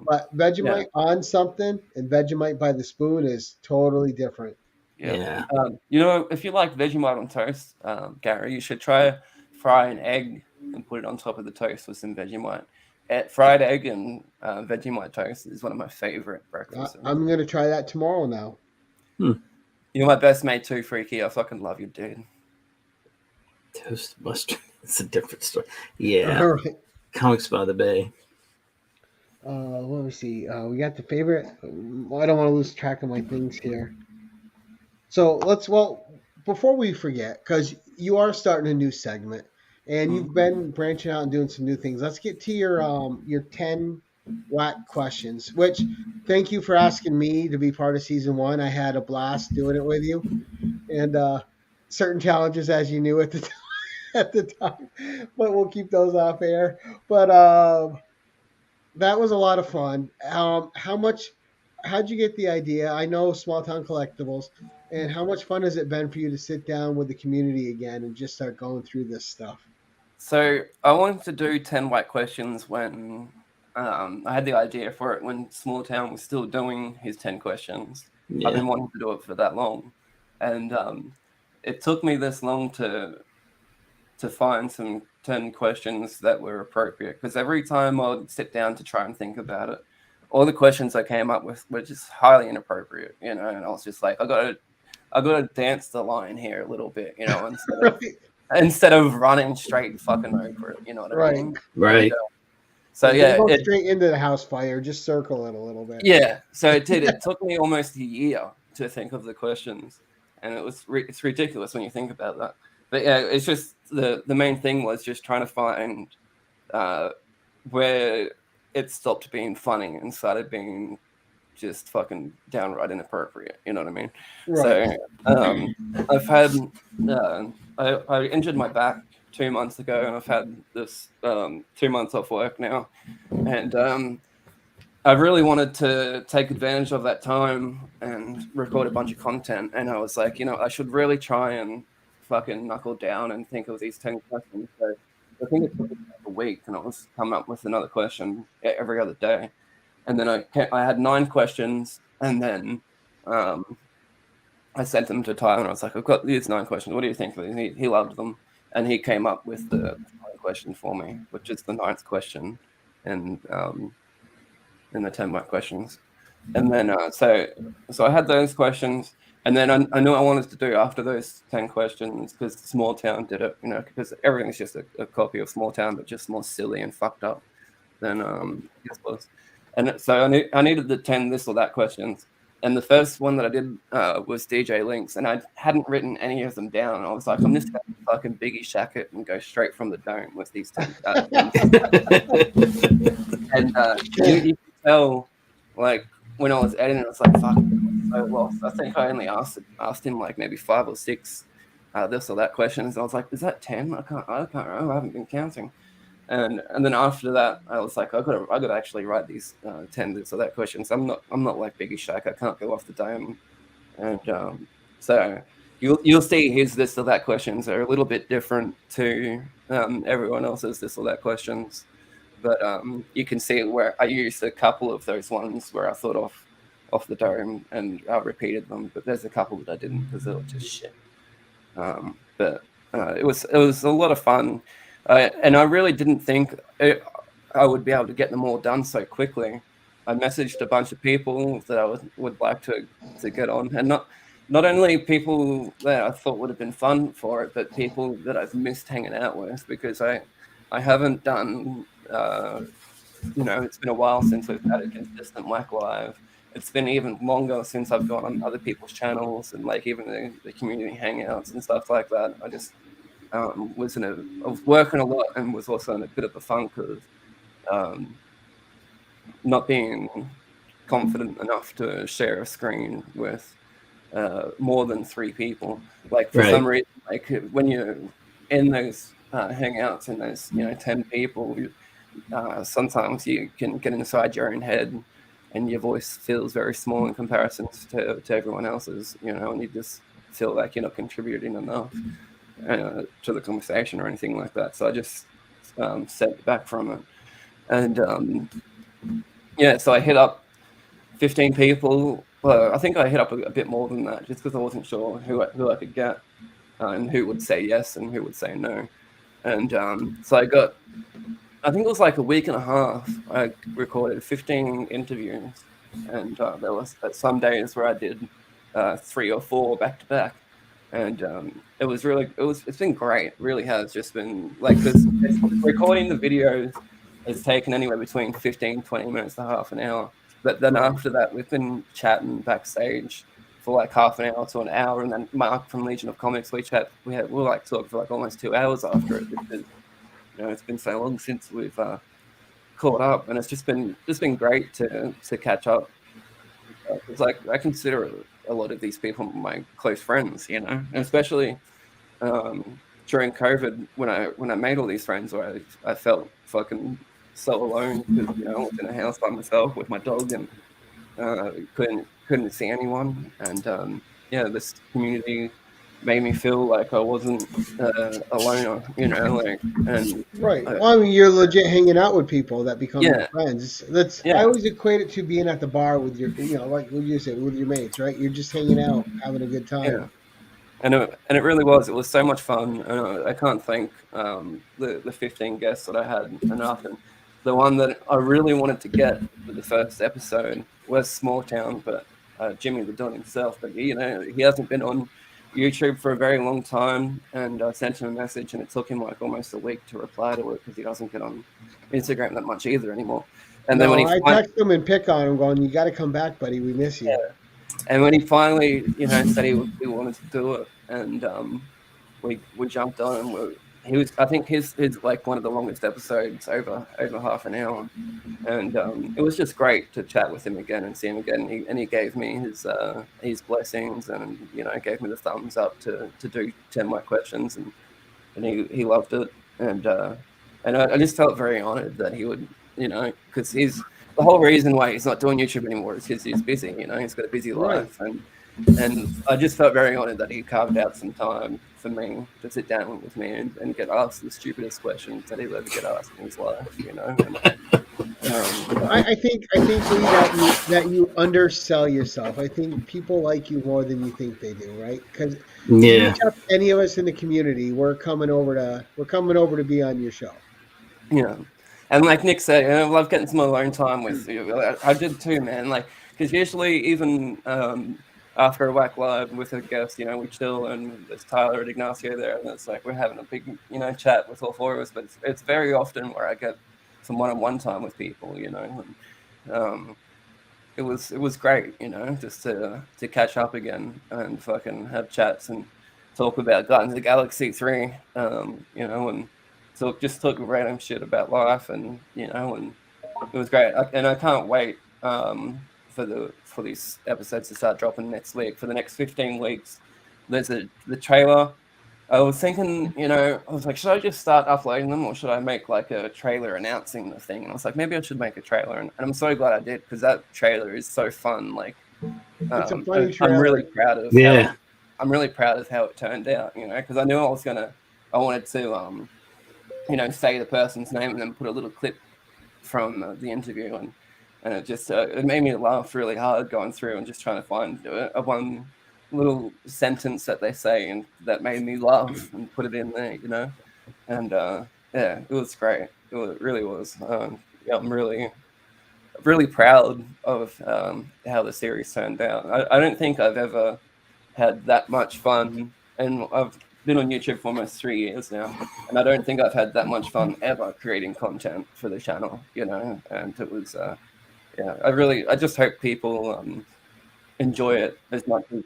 but Vegemite on something and Vegemite by the spoon is totally different. Yeah. If you like Vegemite on toast, Gary, you should try fry an egg and put it on top of the toast with some Vegemite. Fried egg and Vegemite toast is one of my favorite breakfasts. I'm gonna try that tomorrow now. You're my best mate too, Freaky. I fucking love you, dude. Toast mustard. It's a different story. Yeah. All right. Comics by the Bay. Let me see. We got the favorite. I don't want to lose track of my things here. So before we forget, because you are starting a new segment, and you've been branching out and doing some new things. Let's get to your 10 whack questions. Which, thank you for asking me to be part of season 1. I had a blast doing it with you, and certain challenges, as you knew at the time, but we'll keep those off air. But that was a lot of fun. How'd you get the idea? I know Small Town Collectibles, and how much fun has it been for you to sit down with the community again and just start going through this stuff? So I wanted to do 10 white questions when I had the idea for it when Small Town was still doing his 10 questions. Yeah. I've been wanting to do it for that long, and it took me this long to find some 10 questions that were appropriate, because every time I would sit down to try and think about it, all the questions I came up with were just highly inappropriate, and I was just like, I got to dance the line here a little bit, instead of running straight fucking over it, you know what I mean? Right. So go straight into the house fire, just circle it a little bit. Yeah, so it did. It took me almost a year to think of the questions, and it's ridiculous when you think about that. But yeah, it's just the main thing was just trying to find where it stopped being funny and started being just fucking downright inappropriate. You know what I mean? Right. So I've had I injured my back 2 months ago, and I've had this 2 months off work now, and I really wanted to take advantage of that time and record a bunch of content. And I was like, I should really try and fucking knuckle down and think of these 10 questions. So I think it took a week, and I was coming up with another question every other day. And then I had 9 questions, and then I sent them to Tyler, and I was like, I've got these 9 questions. What do you think of these? He loved them, and he came up with the question for me, which is the 9th question, and in the 10 questions. And then so I had those questions, and then I knew I wanted to do after those 10 questions, because Small Town did it, because everything's just a copy of Small Town, but just more silly and fucked up than this was. And so I needed the 10 this or that questions. And the first one that I did was DJ Links, and I hadn't written any of them down. I was like, I'm just going to fucking Biggie Shack it and go straight from the dome with these 10. And you can tell, like, when I was editing, I was like, fuck, I'm so lost. I think I only asked him like maybe 5 or 6 this or that questions. I was like, is that 10? I can't know. I haven't been counting. And then after that, I was like, I gotta actually write these 10 this or that questions. I'm not like Biggie Shack. I can't go off the dome. And so you'll see his this or that questions are a little bit different to everyone else's this or that questions. But you can see where I used a couple of those ones where I thought off the dome, and I repeated them. But there's a couple that I didn't, because they were just shit. But it was a lot of fun, and I really didn't think I would be able to get them all done so quickly. I messaged a bunch of people that I would like to get on, and not only people that I thought would have been fun for it, but people that I've missed hanging out with, because I haven't done. It's been a while since we've had a consistent Whack Live. It's been even longer since I've gone on other people's channels, and like even the community hangouts and stuff like that. I just I was working a lot, and was also in a bit of a funk of not being confident enough to share a screen with more than 3 people. Like for some reason, like when you're in those hangouts and there's 10 people, sometimes you can get inside your own head, and your voice feels very small in comparison to everyone else's, and you just feel like you're not contributing enough to the conversation or anything like that. So I just stepped back from it, and so I hit up 15 people. Well, I think I hit up a bit more than that, just because I wasn't sure who I could get, and who would say yes and who would say no. And so I think it was like a week and a half, I recorded 15 interviews, and there was some days where I did 3 or 4 back to back, and it's been great. It really has just been like, because recording the videos has taken anywhere between 15-20 minutes to half an hour, but then after that we've been chatting backstage for like half an hour to an hour, and then Mark from Legion of Comics, we'll like talk for like almost 2 hours after it, because it's been so long since we've caught up, and it's just been great to catch up. It's like I consider a lot of these people my close friends, and especially during COVID, when I made all these friends, where I felt fucking so alone, because I was in a house by myself with my dog, and couldn't see anyone, and this community made me feel like I wasn't a loner, and right. Well, I mean, you're legit hanging out with people that become your friends. I always equate it to being at the bar with your, like what you said, with your mates, right? You're just hanging out, having a good time. Yeah. And it really was. It was so much fun. I can't thank the 15 guests that I had enough. And the one that I really wanted to get for the first episode was Small Town, but Jimmy the Don himself. But he hasn't been on YouTube for a very long time, and I sent him a message, and it took him like almost a week to reply to it, because he doesn't get on Instagram that much either anymore. And then when I text him and pick on him, going, "You got to come back, buddy. We miss you." Yeah. And when he finally, said he wanted to do it, and we jumped on, and I think his like one of the longest episodes, over half an hour, and it was just great to chat with him again and see him again. And he gave me his blessings, and gave me the thumbs up to do 10 more questions, and he loved it, and I just felt very honored that he would, because the whole reason why he's not doing YouTube anymore is because he's busy. He's got a busy life, and I just felt very honored that he carved out some time for me to sit down with me and get asked the stupidest questions that he'll ever get asked in his life. I think Lee, that you undersell yourself. I think people like you more than you think they do, right? Because any of us in the community, we're coming over to be on your show. Yeah. And like Nick said, I love getting some alone time with you. I did too, man. Like, because usually even after a whack live with a guest, you know, we chill and there's Tyler and Ignacio there, and it's like we're having a big, you know, chat with all four of us. But it's very often where I get some one-on-one time with people, you know. And, it was great, you know, just to catch up again and fucking have chats and talk about Guardians of the Galaxy 3, you know, and talk random shit about life, and you know, and it was great. And I can't wait for these episodes to start dropping next week. For the next 15 weeks, there's the trailer. I was thinking, you know, I was like, should I just start uploading them, or should I make like a trailer announcing the thing? And I was like, maybe I should make a trailer, and I'm so glad I did, because that trailer is so fun. Like, it's a funny trailer. I'm really proud of I'm really proud of how it turned out, you know, because I knew I wanted to, you know, say the person's name and then put a little clip from the interview, and it just it made me laugh really hard going through and just trying to find a one little sentence that they say and that made me laugh and put it in there, you know. And yeah, it was great. It really was. Yeah, I'm really proud of how the series turned out. I don't think I've ever had that much fun, and I've been on YouTube for almost 3 years now, and I don't think I've had that much fun ever creating content for the channel, you know. And it was yeah, I just hope people enjoy it as much as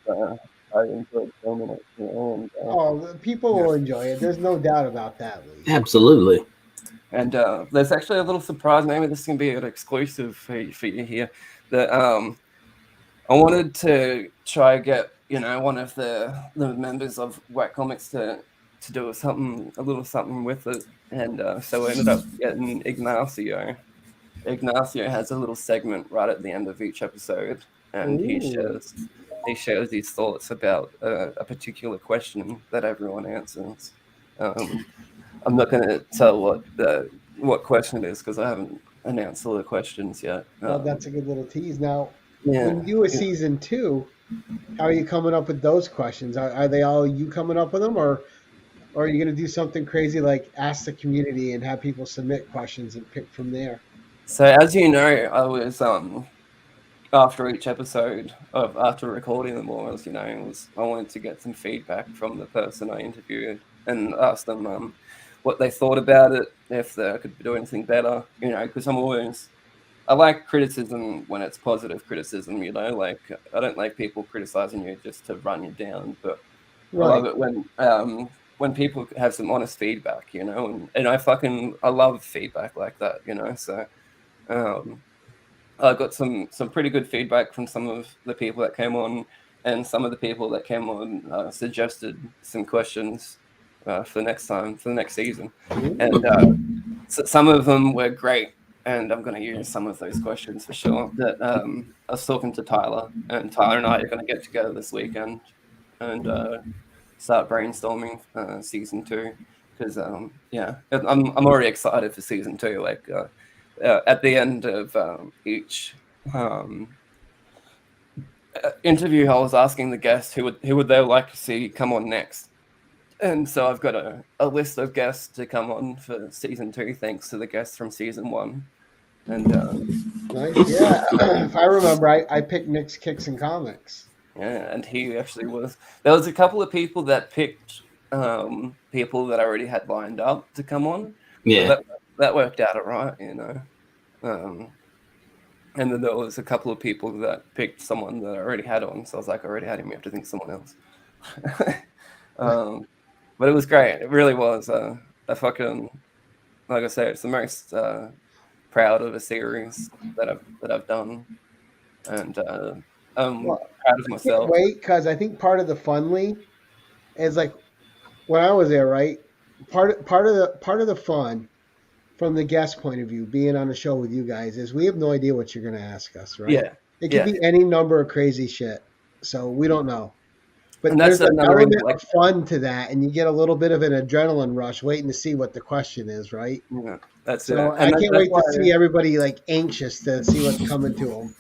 I enjoyed filming it, you know. And, people will enjoy it. There's no doubt about that, Lee. Absolutely. And there's actually a little surprise. Maybe this can be an exclusive for you here. That I wanted to try get, you know, one of the members of Whack Comics to do a little something with it, and so I ended up getting Ignacio. Ignacio has a little segment right at the end of each episode, and he shares his thoughts about a particular question that everyone answers. I'm not going to tell what question it is, because I haven't announced all the questions yet. Well, that's a good little tease. Now, when you do a season 2, how are you coming up with those questions? Are they all you coming up with them, or are you going to do something crazy like ask the community and have people submit questions and pick from there? So, as you know, I was after each episode after recording them all, I wanted to get some feedback from the person I interviewed and ask them what they thought about it, if they could do anything better, you know, because I like criticism when it's positive criticism, you know, like I don't like people criticizing you just to run you down, but right. I love it when people have some honest feedback, you know, and I love feedback like that, you know. So I got some pretty good feedback from some of the people that came on, and some of the people that came on suggested some questions for next season. And so some of them were great, and I'm going to use some of those questions for sure. That I was talking to Tyler, and Tyler and I are going to get together this weekend and start brainstorming season 2, because yeah, I'm already excited for season 2. Like at the end of each interview, I was asking the guests who would they like to see come on next. And so I've got a list of guests to come on for season 2, thanks to the guests from season 1. And nice. Yeah, if I remember, I picked Nick's Kix and Comix. Yeah, and he actually was. There was a couple of people that picked people that I already had lined up to come on. Yeah, so that worked out alright, you know. And then there was a couple of people that picked someone that I already had on. So I was like, I already had him. We have to think of someone else. But it was great. It really was. I fucking, like I said, it's the most proud of a series that I've done, and I'm proud of myself. I can't wait, because I think part of the fun, Lee, is like when I was there, right? Part of the fun from the guest point of view, being on a show with you guys, is we have no idea what you're going to ask us, right? Yeah, it could be any number of crazy shit, so we don't know. But and there's an element of fun to that, and you get a little bit of an adrenaline rush waiting to see what the question is, right? Yeah, that's so it. I can't wait to see everybody like anxious to see what's coming to them.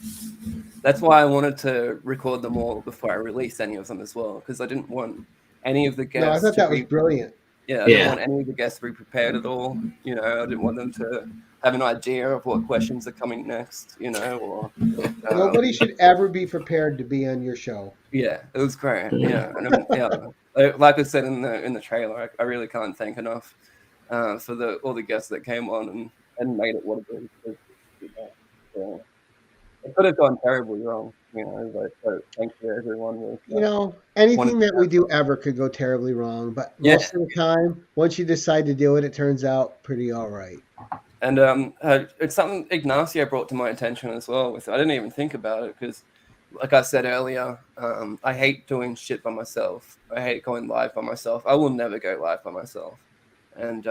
That's why I wanted to record them all before I released any of them as well, because I didn't want any of the guests. No, I thought that was brilliant. Yeah, I didn't want any of the guests to be prepared at all. You know, I didn't want them to have an idea of what questions are coming next, you know, or nobody should ever be prepared to be on your show. Yeah, it was great. Yeah, and like I said in the trailer, I really can't thank enough for all the guests that came on and made it what it is. Yeah. It could have gone terribly wrong, you know. But so thank you, everyone. Anything that we do ever could go terribly wrong, but most of the time, once you decide to do it, it turns out pretty all right. And it's something Ignacio brought to my attention as well. I didn't even think about it because, like I said earlier, I hate doing shit by myself. I hate going live by myself. I will never go live by myself. And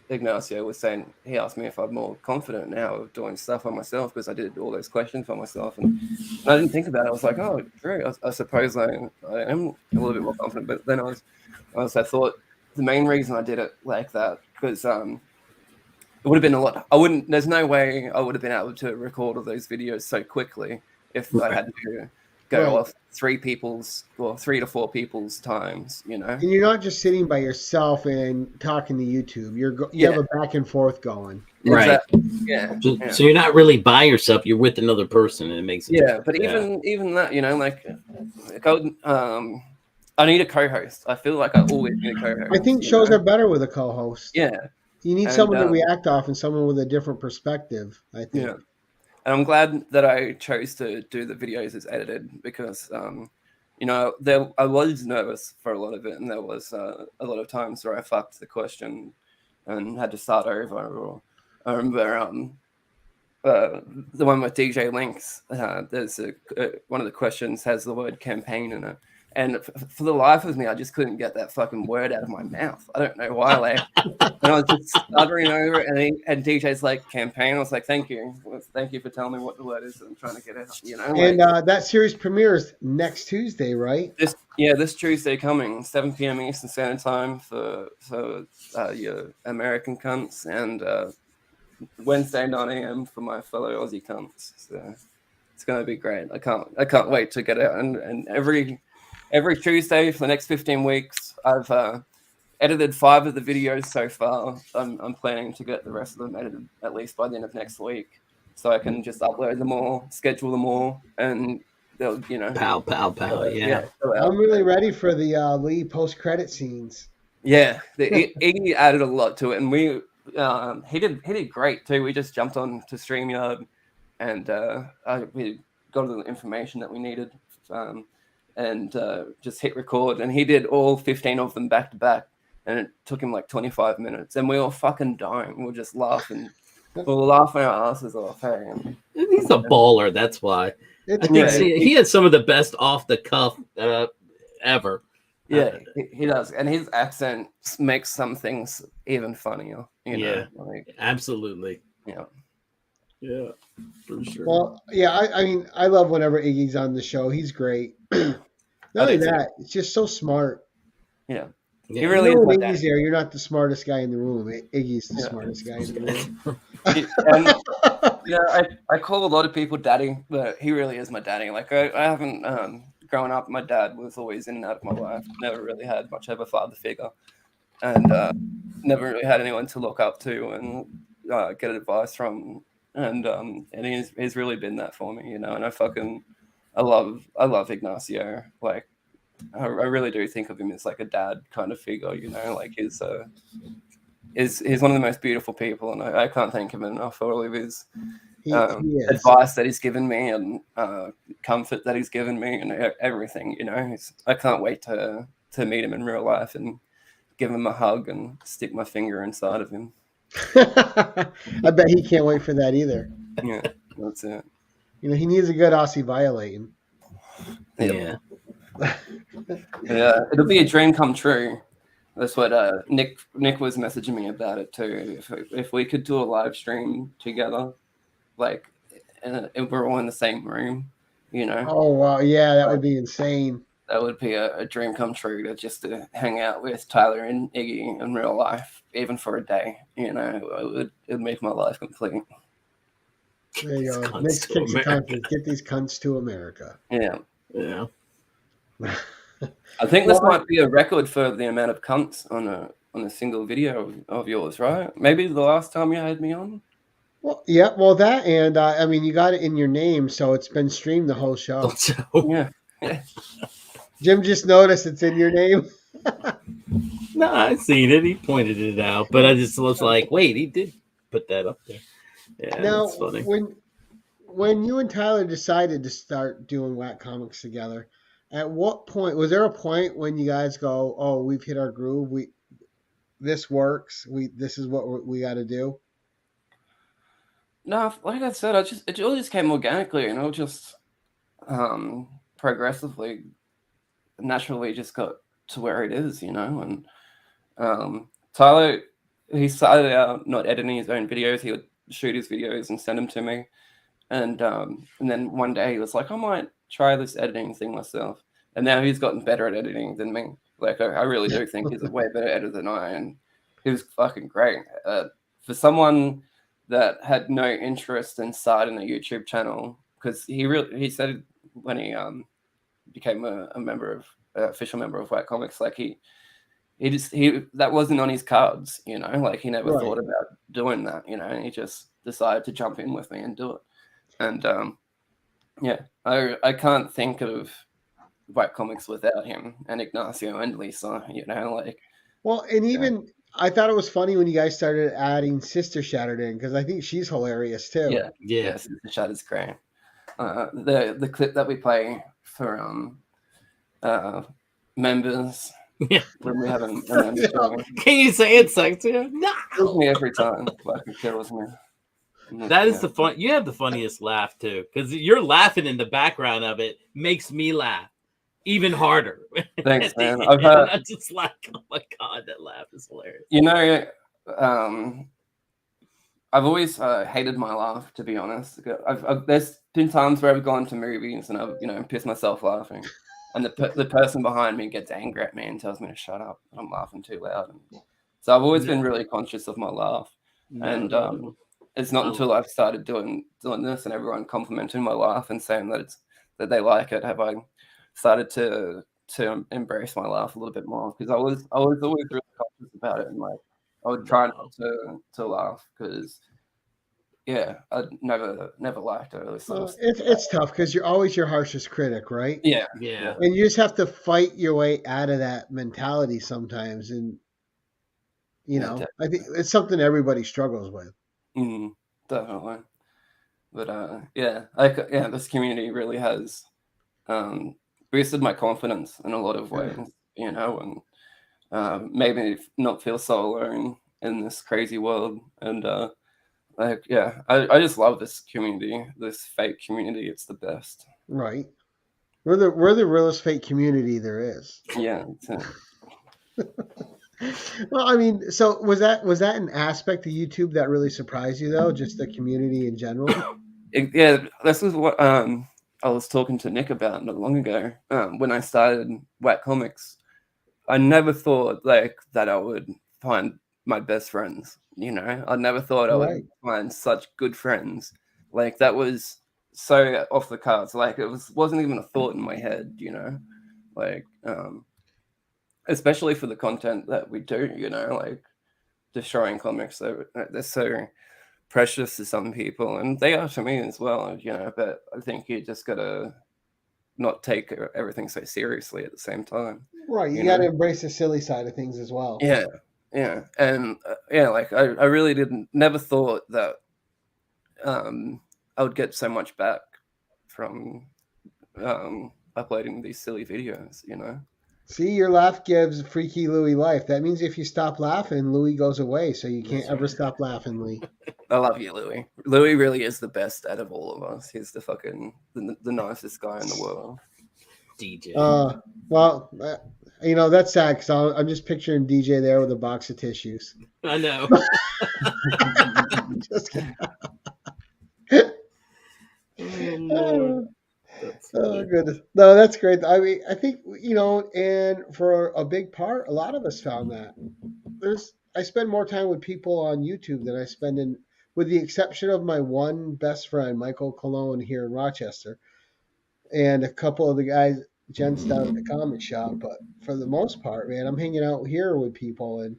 Ignacio was saying, he asked me if I'm more confident now of doing stuff by myself because I did all those questions by myself. And I didn't think about it. I was like, oh, true. I suppose I am a little bit more confident. But then I thought the main reason I did it like that because it would have been a lot. There's no way I would have been able to record all those videos so quickly if I had to go off 3 to 4 people's times, you know. And you're not just sitting by yourself and talking to YouTube. You have a back and forth going. Right. Exactly. Yeah. So you're not really by yourself. You're with another person, and it makes it. Yeah, but even that, you know, like I need a co-host. I feel like I always need a co-host. I think shows are better with a co-host. Yeah. You need someone to react off and someone with a different perspective, I think. Yeah. And I'm glad that I chose to do the videos as edited because, you know, I was nervous for a lot of it. And there was a lot of times where I fucked the question and had to start over. Or I remember the one with DJ Links, there's one of the questions has the word campaign in it. And for the life of me, I just couldn't get that fucking word out of my mouth. I don't know why. Like, and I was just stuttering over it. And DJ's like, campaign. I was like, thank you. Thank you for telling me what the word is that I'm trying to get out. You know. And that series premieres next Tuesday, right? This Tuesday coming, 7 p.m. Eastern Standard Time for your American cunts, and Wednesday 9 a.m. for my fellow Aussie cunts. So it's gonna be great. I can't wait to get out and every Tuesday for the next 15 weeks, I've edited 5 of the videos so far. I'm planning to get the rest of them edited at least by the end of next week, so I can just upload them all, schedule them all, and they'll, you know, pow. Yeah. I'm really ready for the Lee post-credit scenes. Yeah, Iggy added a lot to it, and he did great too. We just jumped on to StreamYard, and we got all the information that we needed. And just hit record, and he did all 15 of them back to back, and it took him like 25 minutes, and we were fucking dying. We were just laughing. We were laughing our asses off. Hey, he's a baller. That's why. I think he had some of the best off the cuff ever. Yeah, he does, and his accent makes some things even funnier. You know? Absolutely. Yeah, for sure. Well, I mean, I love whenever Iggy's on the show. He's great. Not only that, it's just so smart. Yeah. He really is. When Iggy's there, you're not the smartest guy in the room. Iggy's the smartest guy in the room. I call a lot of people daddy, but he really is my daddy. Like I haven't growing up, my dad was always in and out of my life. Never really had much of a father figure, and never really had anyone to look up to and get advice from. And he's really been that for me, you know. And I love Ignacio. Like I really do think of him as like a dad kind of figure, you know. Like he's one of the most beautiful people, and I can't thank him enough for all of his advice that he's given me and comfort that he's given me and everything, you know. I can't wait to meet him in real life and give him a hug and stick my finger inside of him. I bet he can't wait for that either. Yeah, that's it. You know, he needs a good Aussie violating. Yeah. Yeah, it'll be a dream come true. That's what Nick was messaging me about it too. If we could do a live stream together, like, if we're all in the same room, you know. Oh wow, yeah, that would be insane. That would be a dream come true to hang out with Tyler and Iggy in real life, even for a day. You know, it would make my life complete. There you go. Next Kix and Comix, get these cunts to America. Yeah. I think this might be a record for the amount of cunts on a single video of yours, right? Maybe the last time you had me on. Well, yeah, well that, and I mean, you got it in your name, so it's been streamed the whole show. Yeah. Jim just noticed it's in your name. No, I seen it. He pointed it out, but I just was like, wait, he did put that up there. Yeah, Now, that's funny. When you and Tyler decided to start doing Whack Comics together, at what point was there a point when you guys go, "Oh, we've hit our groove. This works. This is what we got to do." No, like I said, it all just came organically, and it just progressively, naturally, just got to where it is, And Tyler, he started out not editing his own videos; he would shoot his videos and send them to me, and then one day he was like, "I might try this editing thing myself," and now he's gotten better at editing than me. Like I really do think he's a way better editor than I, and he was fucking great for someone that had no interest in starting a YouTube channel, because he said when he became a official member of White Comics, like he that wasn't on his cards, like he never thought about doing that, and he just decided to jump in with me and do it. And I can't think of White Comics without him and Ignacio and Lisa, like. Well, and even I thought it was funny when you guys started adding Sister Shattered in, because I think she's hilarious too. Yeah, Sister Shattered's great. The clip that we play for members. Yeah. When we have a member show. Can you say it sexier? No. Kills me every time. Fucking kills me. That is the fun. You have the funniest laugh too, because you're laughing in the background of it makes me laugh even harder. Thanks, man. I'm just like, oh my god, that laugh is hilarious. I've always hated my laugh, to be honest. There's been times where I've gone to movies and I've pissed myself laughing, and the person behind me gets angry at me and tells me to shut up. I'm laughing too loud. So I've always been really conscious of my laugh, and it's not until I've started doing this and everyone complimenting my laugh and saying that they like it have I started to embrace my laugh a little bit more, because I was always really conscious about it, and like I would try not to laugh, because I never liked it. It's tough because you're always your harshest critic, right? Yeah. And you just have to fight your way out of that mentality sometimes, and I think it's something everybody struggles with. Definitely. But this community really has boosted my confidence in a lot of ways, and made me not feel so alone in this crazy world. And I just love this community, this fake community. It's the best. Right. We're the realest fake community there is. Yeah. Well, I mean, so was that an aspect of YouTube that really surprised you, though? Just the community in general? This is what I was talking to Nick about not long ago. When I started Whack Comics, I never thought like that I would find my best friends. I never thought I would find such good friends. Like that was so off the cards. Like it wasn't even a thought in my head. Like especially for the content that we do. Like destroying comics. They're so precious to some people, and they are to me as well. But I think you just gotta not take everything so seriously at the same time. Right, you got to embrace the silly side of things as well. Yeah, and like I really never thought that I would get so much back from uploading these silly videos. See, your laugh gives Freaky Louie life. That means if you stop laughing, Louie goes away, so you can't ever stop laughing, Louie. I love you, Louie. Louie really is the best out of all of us. He's the fucking the nicest guy in the world. DJ. Well, that's sad because I'm just picturing DJ there with a box of tissues. I know. Just kidding. Oh goodness! No, that's great. I mean, I think and for a big part, a lot of us found that I spend more time with people on YouTube than I spend with the exception of my one best friend, Michael Cologne, here in Rochester, and a couple of the guys, Jen's down at the comic shop. But for the most part, man, I'm hanging out here with people, and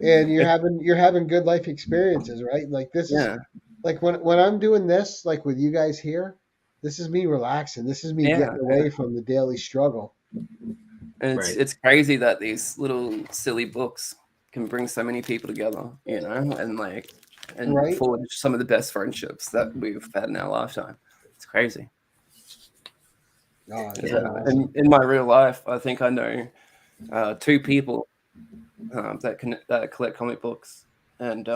and you're having good life experiences, right? Like this is like when I'm doing this, like with you guys here, this is me relaxing. This is me getting away from the daily struggle. And it's crazy that these little silly books can bring so many people together, you know, and forge some of the best friendships that we've had in our lifetime. It's crazy. Oh, in my real life, I think I know 2 people that collect comic books, and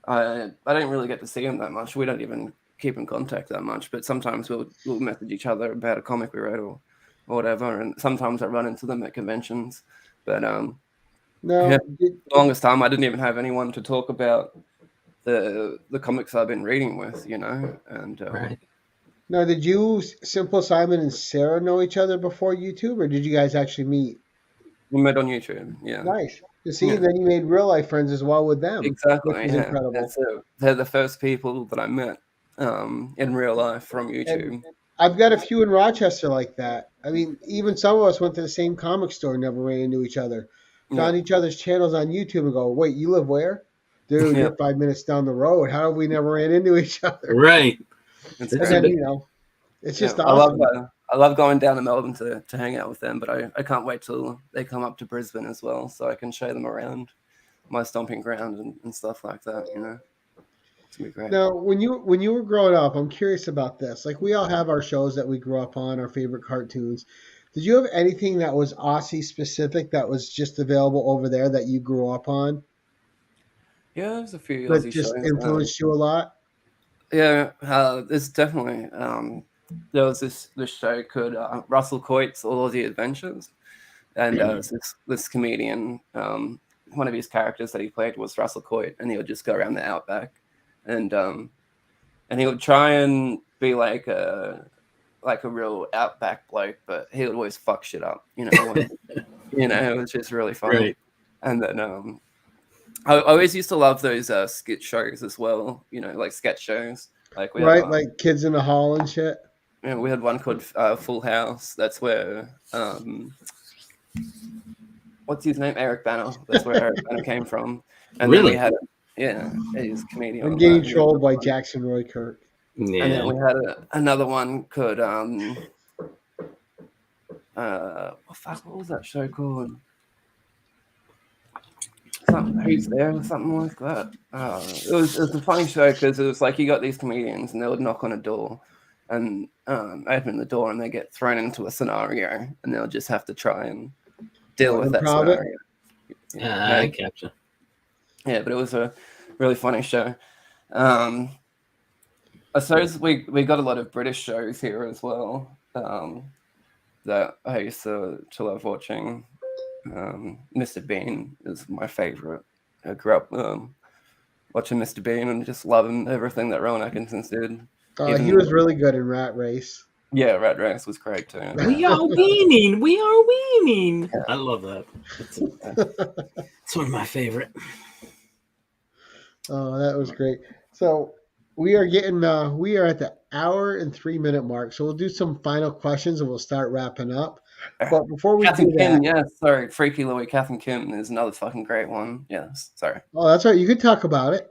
I don't really get to see them that much. We don't even keep in contact that much, but sometimes we'll message each other about a comic we read or whatever, and sometimes I run into them at conventions. But the longest time I didn't even have anyone to talk about the comics I've been reading with, you know, and Now, did you, Simple Simon and Sarah, know each other before YouTube, or did you guys actually meet? We met on YouTube. Yeah. Nice. You see, then you made real life friends as well with them. Exactly. Which is incredible. So they're the first people that I met in real life from YouTube. And I've got a few in Rochester like that. I mean, even some of us went to the same comic store, never ran into each other. Found each other's channels on YouTube and go, wait, you live where? Dude, you're 5 minutes down the road. How have we never ran into each other? Right. And then, you know, it's just awesome. I love going down to Melbourne to hang out with them, but I can't wait till they come up to Brisbane as well, so I can show them around my stomping ground and stuff like that, you know. It's gonna be great. Now, when you were growing up, I'm curious about this. Like, we all have our shows that we grew up on, our favorite cartoons. Did you have anything that was Aussie specific that was just available over there that you grew up on? Yeah, there's a few that Aussie just shows, influenced you a lot. Yeah, there's definitely there was this show called Russell Coit's All Aussie Adventures, and this comedian, one of his characters that he played was Russell Coit, and he would just go around the outback, and he would try and be like a real outback bloke, but he would always fuck shit up, you know. You know, it was just really funny. Right. And then I always used to love those skit shows as well, you know, like sketch shows. Like like Kids in the Hall and shit. Yeah, we had one called Full House. That's where what's his name? Eric Banner. That's where Eric Banner came from. And really? Then we had he's a comedian. I'm getting trolled by Jackson Roy Kirk. Yeah. And then we had another one called what was that show called? Who's There or something like that. It was a funny show because it was like you got these comedians and they would knock on a door and open the door and they get thrown into a scenario and they'll just have to try and deal with that scenario. I gotcha. Yeah, but it was a really funny show. I suppose we got a lot of British shows here as well that I used to love watching. Mr. Bean is my favorite. I grew up watching Mr. Bean and just loving everything that Rowan Atkinson's did. He was really good in Rat Race. Yeah, Rat Race was great too. We are weaning. We are weaning. Yeah. I love that. It's one of my favorite. Oh, that was great. So we are at the hour and 3 minute mark. So we'll do some final questions and we'll start wrapping up. But before we do that, Freaky Louie, Kath and Kim is another fucking great one. Yes, sorry. Oh, that's right. You could talk about it.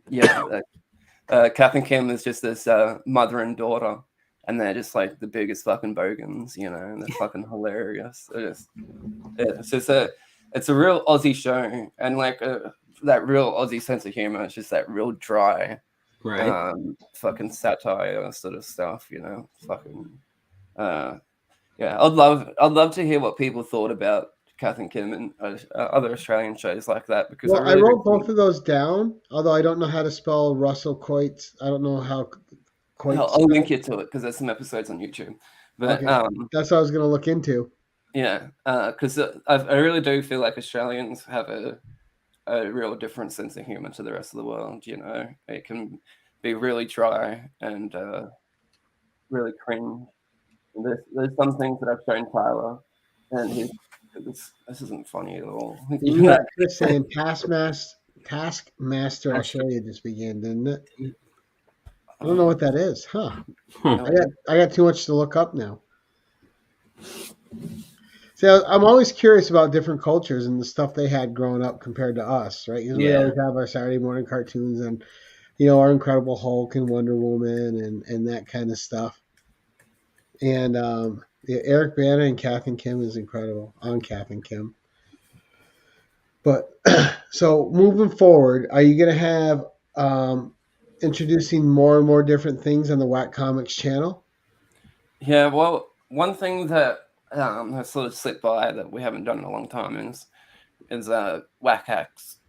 Yeah, Kath and Kim is just this mother and daughter, and they're just like the biggest fucking bogans, you know, and they're fucking hilarious. It's a real Aussie show, and like that real Aussie sense of humor. It's just that real dry, fucking satire sort of stuff, you know, fucking. Yeah, I'd love to hear what people thought about Kath and Kim and other Australian shows like that. Because I wrote both of those down, although I don't know how to spell Russell Coit's. I don't know how Coit's. I'll link you to it because there's some episodes on YouTube. But that's what I was going to look into. Yeah, because I really do feel like Australians have a real different sense of humor to the rest of the world. You know, it can be really dry and really cringe. There's some things that I've shown Tyler, and this isn't funny at all. You got Chris saying Taskmaster Australia just began, didn't it? I don't know what that is, huh? I got too much to look up now. So I'm always curious about different cultures and the stuff they had growing up compared to us, right? Because we always have our Saturday morning cartoons and, our Incredible Hulk and Wonder Woman and that kind of stuff. And Eric Bana and Kath and Kim is incredible on Kath and Kim. But so moving forward, are you going to have introducing more and more different things on the Whack Comics channel? Yeah, well, one thing that has sort of slipped by that we haven't done in a long time is whack acts,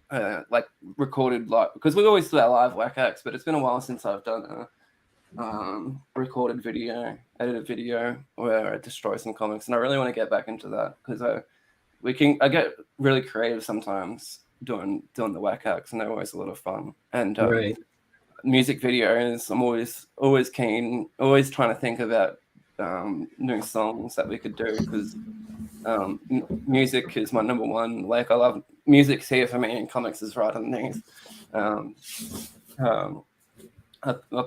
like recorded live, because we always do our live whack acts, but it's been a while since I've done a recorded video, edited video where I destroy some comics, and I really want to get back into that because I get really creative sometimes doing the whack acts, and they're always a lot of fun. And music videos, I'm always keen, always trying to think about new songs that we could do because music is my number one. Like I love music's here for me, and comics is right underneath. I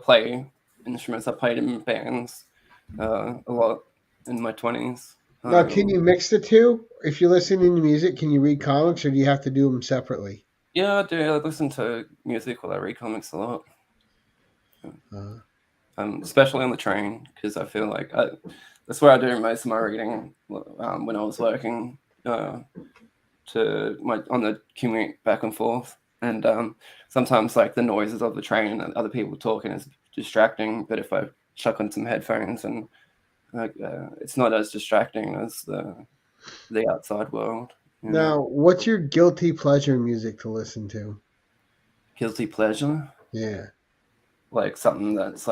play instruments. I played in bands a lot in my 20s. Now, can you mix the two? If you're listening to music, can you read comics, or do you have to do them separately? Yeah, I do. I listen to music while I read comics a lot. Especially on the train, because I feel like that's where I do most of my reading when I was working on the commute back and forth. And sometimes like the noises of the train and other people talking is distracting. But if I chuck on some headphones and it's not as distracting as the outside world. Now, what's your guilty pleasure music to listen to? Guilty pleasure? Yeah. Like something that's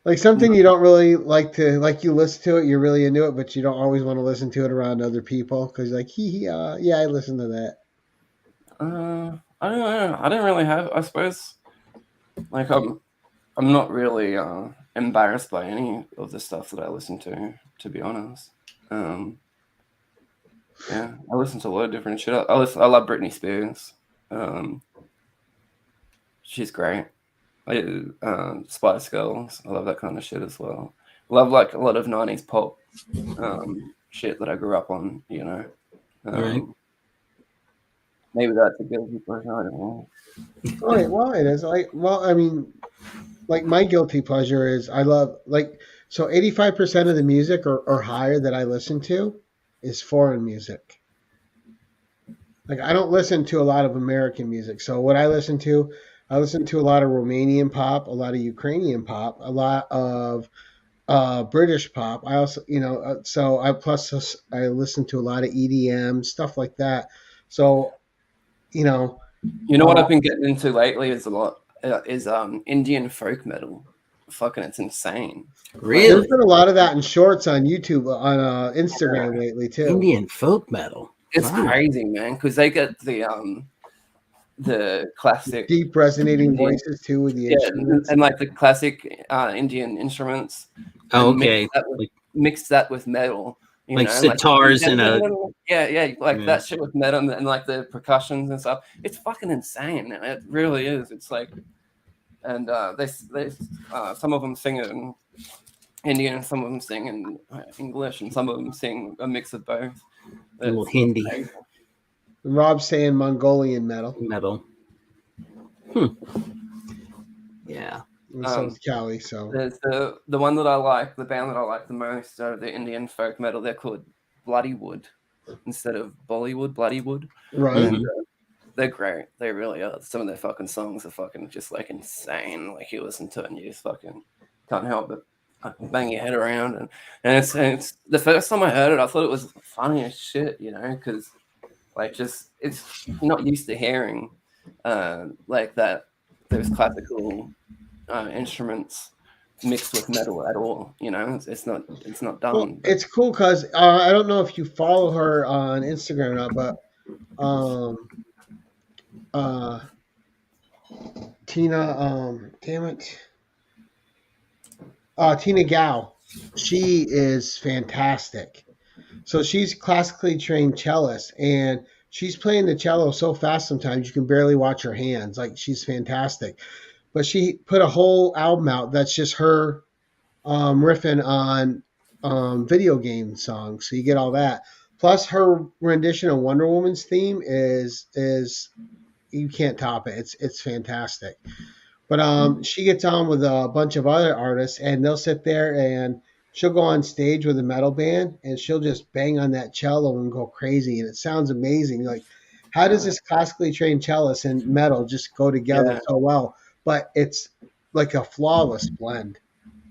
like something you don't really like to, like you listen to it, you're really into it, but you don't always want to listen to it around other people because like, yeah, I listen to that. I don't know. I don't really have, I suppose, like I'm not really embarrassed by any of the stuff that I listen to be honest. Yeah, I listen to a lot of different shit. I love Britney Spears. She's great. Spice Girls. I love that kind of shit as well. I love like a lot of 90s pop shit that I grew up on, Right. Maybe that's a guilty pleasure. I don't know. All right, well, it is. I mean, like my guilty pleasure is I love 85% of the music or higher that I listen to is foreign music. Like I don't listen to a lot of American music. So what I listen to a lot of Romanian pop, a lot of Ukrainian pop, a lot of British pop. I also, I listen to a lot of EDM stuff like that. So, what I've been getting into lately is Indian folk metal. Fucking, it's insane. Really? There's been a lot of that in shorts on YouTube, on Instagram lately too. Indian folk metal. It's crazy, man, because they get the classic deep resonating voices too with the instruments and like the classic Indian instruments. Oh, okay. Mix that with metal. Like sitars and that shit with metal and like the percussions and stuff. It's fucking insane, man. It really is. It's like, and they some of them sing in Indian, and some of them sing in English, and some of them sing a mix of both. A little Hindi. Rob's saying Mongolian metal. Yeah. And so is Callie. So there's the one that I like, the band that I like the most out of the Indian folk metal. They're called Bloody Wood instead of Bollywood. Bloody Wood. Right. And, they're great. They really are. Some of their fucking songs are fucking just like insane. Like you listen to it and you just fucking can't help but bang your head around. And it's the first time I heard it, I thought it was funny as shit, because like just it's not used to hearing like that those classical instruments mixed with metal at all. It's not done. Well, it's cool because I don't know if you follow her on Instagram or not, but Tina, Tina Gao, she is fantastic. So she's classically trained cellist, and she's playing the cello so fast sometimes you can barely watch her hands. Like she's fantastic. But she put a whole album out that's just her riffing on video game songs. So you get all that. Plus, her rendition of Wonder Woman's theme is you can't top it. It's fantastic. But she gets on with a bunch of other artists, and they'll sit there and she'll go on stage with a metal band, and she'll just bang on that cello and go crazy, and it sounds amazing. Like, how does this classically trained cellist and metal just go together so well? But it's like a flawless blend.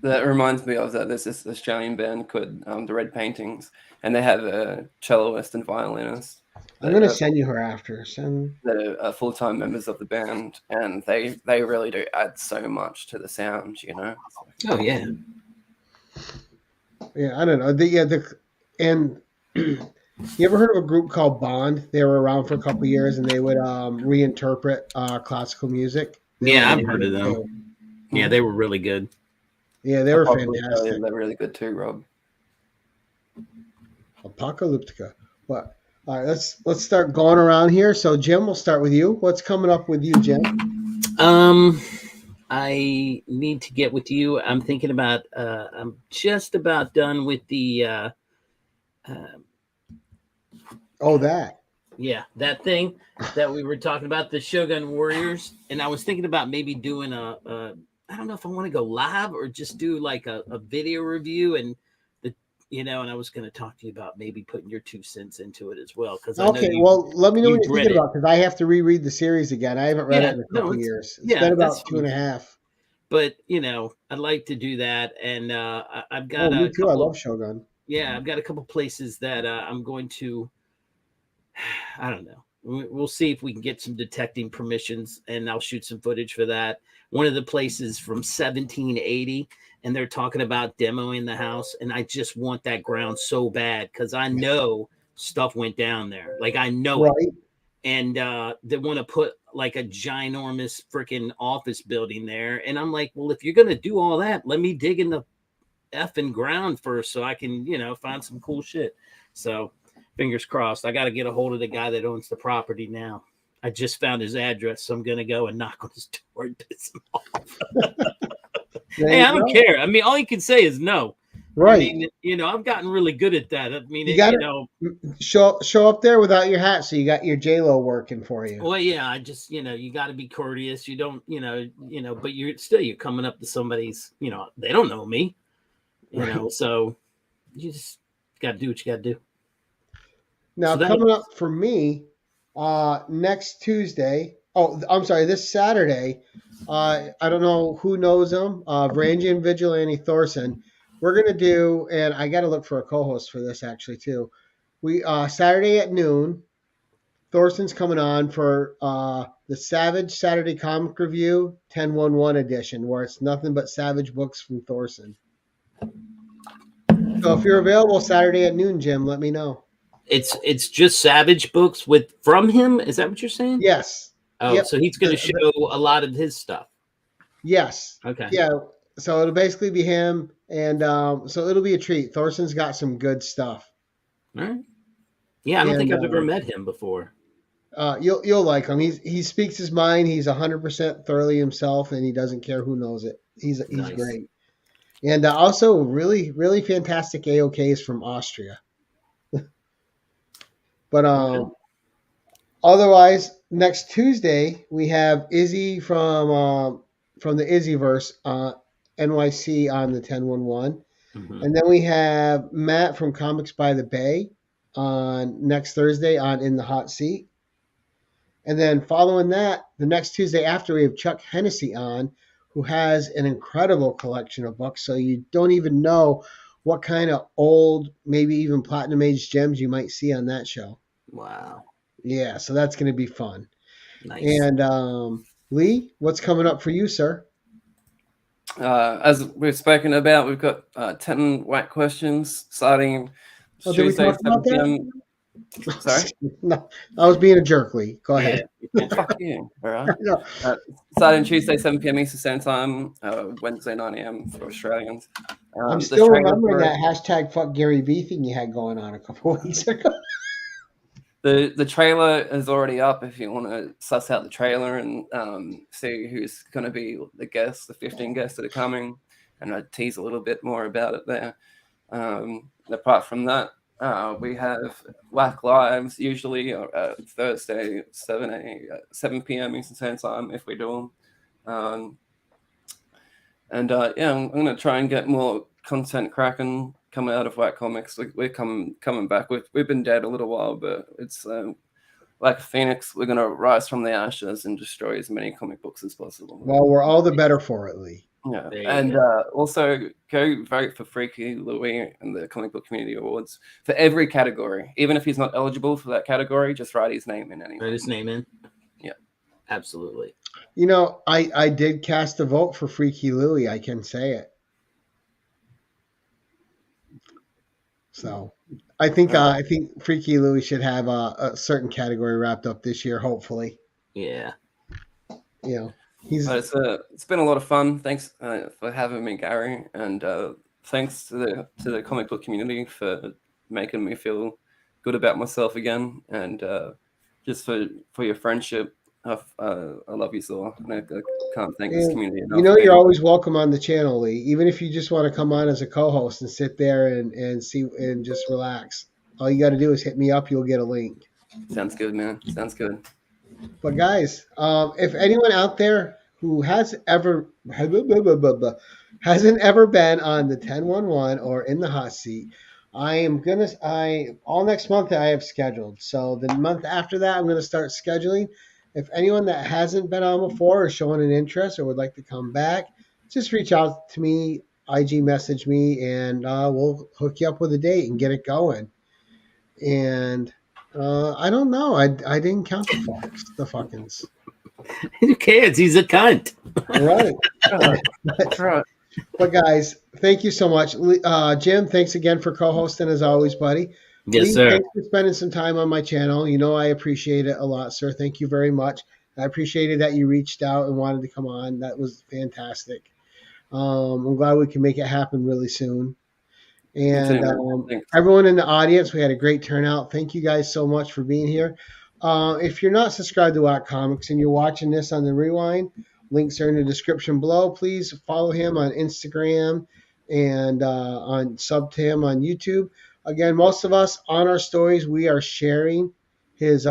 That reminds me of that. There's this Australian band called the Red Paintings, and they have a celloist and violinist. I'm going to send you her after. That are full-time members of the band, and they really do add so much to the sound, you know. Oh yeah. Yeah, I don't know. And you ever heard of a group called Bond? They were around for a couple of years, and they would reinterpret classical music. I've heard of them. Yeah, they were really good. Yeah, they were fantastic. They're really good too, Rob. Apocalyptica. What? All right, let's start going around here. So, Jim, we'll start with you. What's coming up with you, Jim? I need to get with you. I'm thinking about. I'm just about done with the. That. Yeah, that thing that we were talking about, the Shogun Warriors, and I was thinking about maybe doing I don't know if I want to go live or just do like a video review and and I was going to talk to you about maybe putting your 2 cents into it as well. Well, let me know what you're thinking about, because I have to reread the series again. I haven't read it in a couple years. It's been about 2.5. But I'd like to do that, and I've got. Me too. I love Shogun. Yeah, I've got a couple places that I'm going to. I don't know. We'll see if we can get some detecting permissions, and I'll shoot some footage for that. One of the places from 1780, and they're talking about demoing the house, and I just want that ground so bad because I know stuff went down there. Like, I know it. And they want to put like a ginormous freaking office building there. And I'm like, well, if you're going to do all that, let me dig in the effing ground first so I can, find some cool shit. So fingers crossed. I got to get a hold of the guy that owns the property now. I just found his address, so I'm going to go and knock on his door and piss him off. Hey, I don't care. I mean, all you can say is no. Right. I mean, I've gotten really good at that. I mean, you got to show up there without your hat, so you got your J-Lo working for you. Well, yeah, I just, you got to be courteous. You don't, but you're coming up to somebody's, they don't know me, so you just got to do what you got to do. Now, coming up for me, next Tuesday. Oh, I'm sorry, this Saturday. I don't know who knows him. Varangian Vigilante Thorson. We're gonna do, and I got to look for a co-host for this actually too. We Saturday at noon. Thorson's coming on for the Savage Saturday Comic Review 10/11 edition, where it's nothing but Savage books from Thorson. So if you're available Saturday at noon, Jim, let me know. It's just Savage books from him. Is that what you're saying? Yes. Oh, yep. So he's going to show a lot of his stuff. Yes. Okay. Yeah. So it'll basically be him, and so it'll be a treat. Thorson's got some good stuff. All right. Yeah, I don't think I've ever met him before. You'll like him. He speaks his mind. He's 100% thoroughly himself, and he doesn't care who knows it. He's nice. Great. And also really, really fantastic AOKs from Austria. But otherwise, next Tuesday we have Izzy from the Izzyverse NYC on the 10/11, and then we have Matt from Comics by the Bay on next Thursday on In the Hot Seat, and then following that, the next Tuesday after, we have Chuck Hennessy on, who has an incredible collection of books. So you don't even know what kind of old, maybe even platinum age gems you might see on that show. Wow. Yeah, so that's going to be fun. Nice. And Lee, what's coming up for you, sir? As we've spoken about, we've got 10 whack questions starting Tuesday, 7 p.m. Sorry? No, I was being a jerk, Lee. Go ahead. Fuck you. All right. No. Starting Tuesday, 7 p.m. Eastern Standard Time, Wednesday, 9 a.m. for Australians. I'm still remembering that hashtag fuck Gary Vee thing you had going on a couple of weeks ago. The trailer is already up if you want to suss out the trailer and see who's going to be the guests, the 15 guests that are coming, and I tease a little bit more about it there. Apart from that, We have Whack Lives usually Thursday, 7 p.m. Eastern Standard Time if we do them. I'm going to try and get more content cracking coming out of Whack Comics. We're coming back. We've been dead a little while, but it's like a phoenix. We're going to rise from the ashes and destroy as many comic books as possible. Well, we're all the better for it, Lee. Yeah, and also go vote for Freaky Louie and the Comic Book Community Awards for every category. Even if he's not eligible for that category, just write his name in anyway. Write his name in? Yeah. Absolutely. You know, I did cast a vote for Freaky Louie. I can say it. So I think Freaky Louie should have a certain category wrapped up this year, hopefully. Yeah. You know. It's been a lot of fun. Thanks for having me, Gary, and thanks to the comic book community for making me feel good about myself again, and just for your friendship. I love you, Zor, and I can't thank this community enough. You know, you're always welcome on the channel, Lee. Even if you just want to come on as a co-host and sit there and see and just relax. All you got to do is hit me up. You'll get a link. Sounds good, man. Sounds good. But guys, if anyone out there who hasn't ever been on the 1011 or in the hot seat, all next month I have scheduled. So the month after that, I'm gonna start scheduling. If anyone that hasn't been on before or showing an interest or would like to come back, just reach out to me, IG message me, and we'll hook you up with a date and get it going. And I don't know. I didn't count the fuckings. Who cares? He's a cunt. Right. But guys, thank you so much. Jim, thanks again for co-hosting as always, buddy. Yes, Lee, sir. Thanks for spending some time on my channel. You know I appreciate it a lot, sir. Thank you very much. I appreciated that you reached out and wanted to come on. That was fantastic. I'm glad we can make it happen really soon. And everyone in the audience, we had a great turnout. Thank you guys so much for being here. If you're not subscribed to Watt Comics and you're watching this on the rewind, links are in the description below. Please follow him on Instagram and on sub to him on YouTube. Again, most of us on our stories, we are sharing his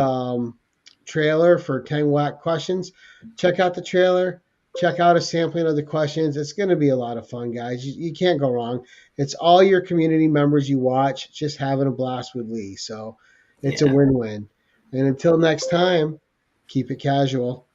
trailer for 10 Watt questions. Check out the trailer. Check out a sampling of the questions. It's going to be a lot of fun, guys. You can't go wrong. It's all your community members you watch just having a blast with Lee. So it's a win-win. And until next time, keep it casual.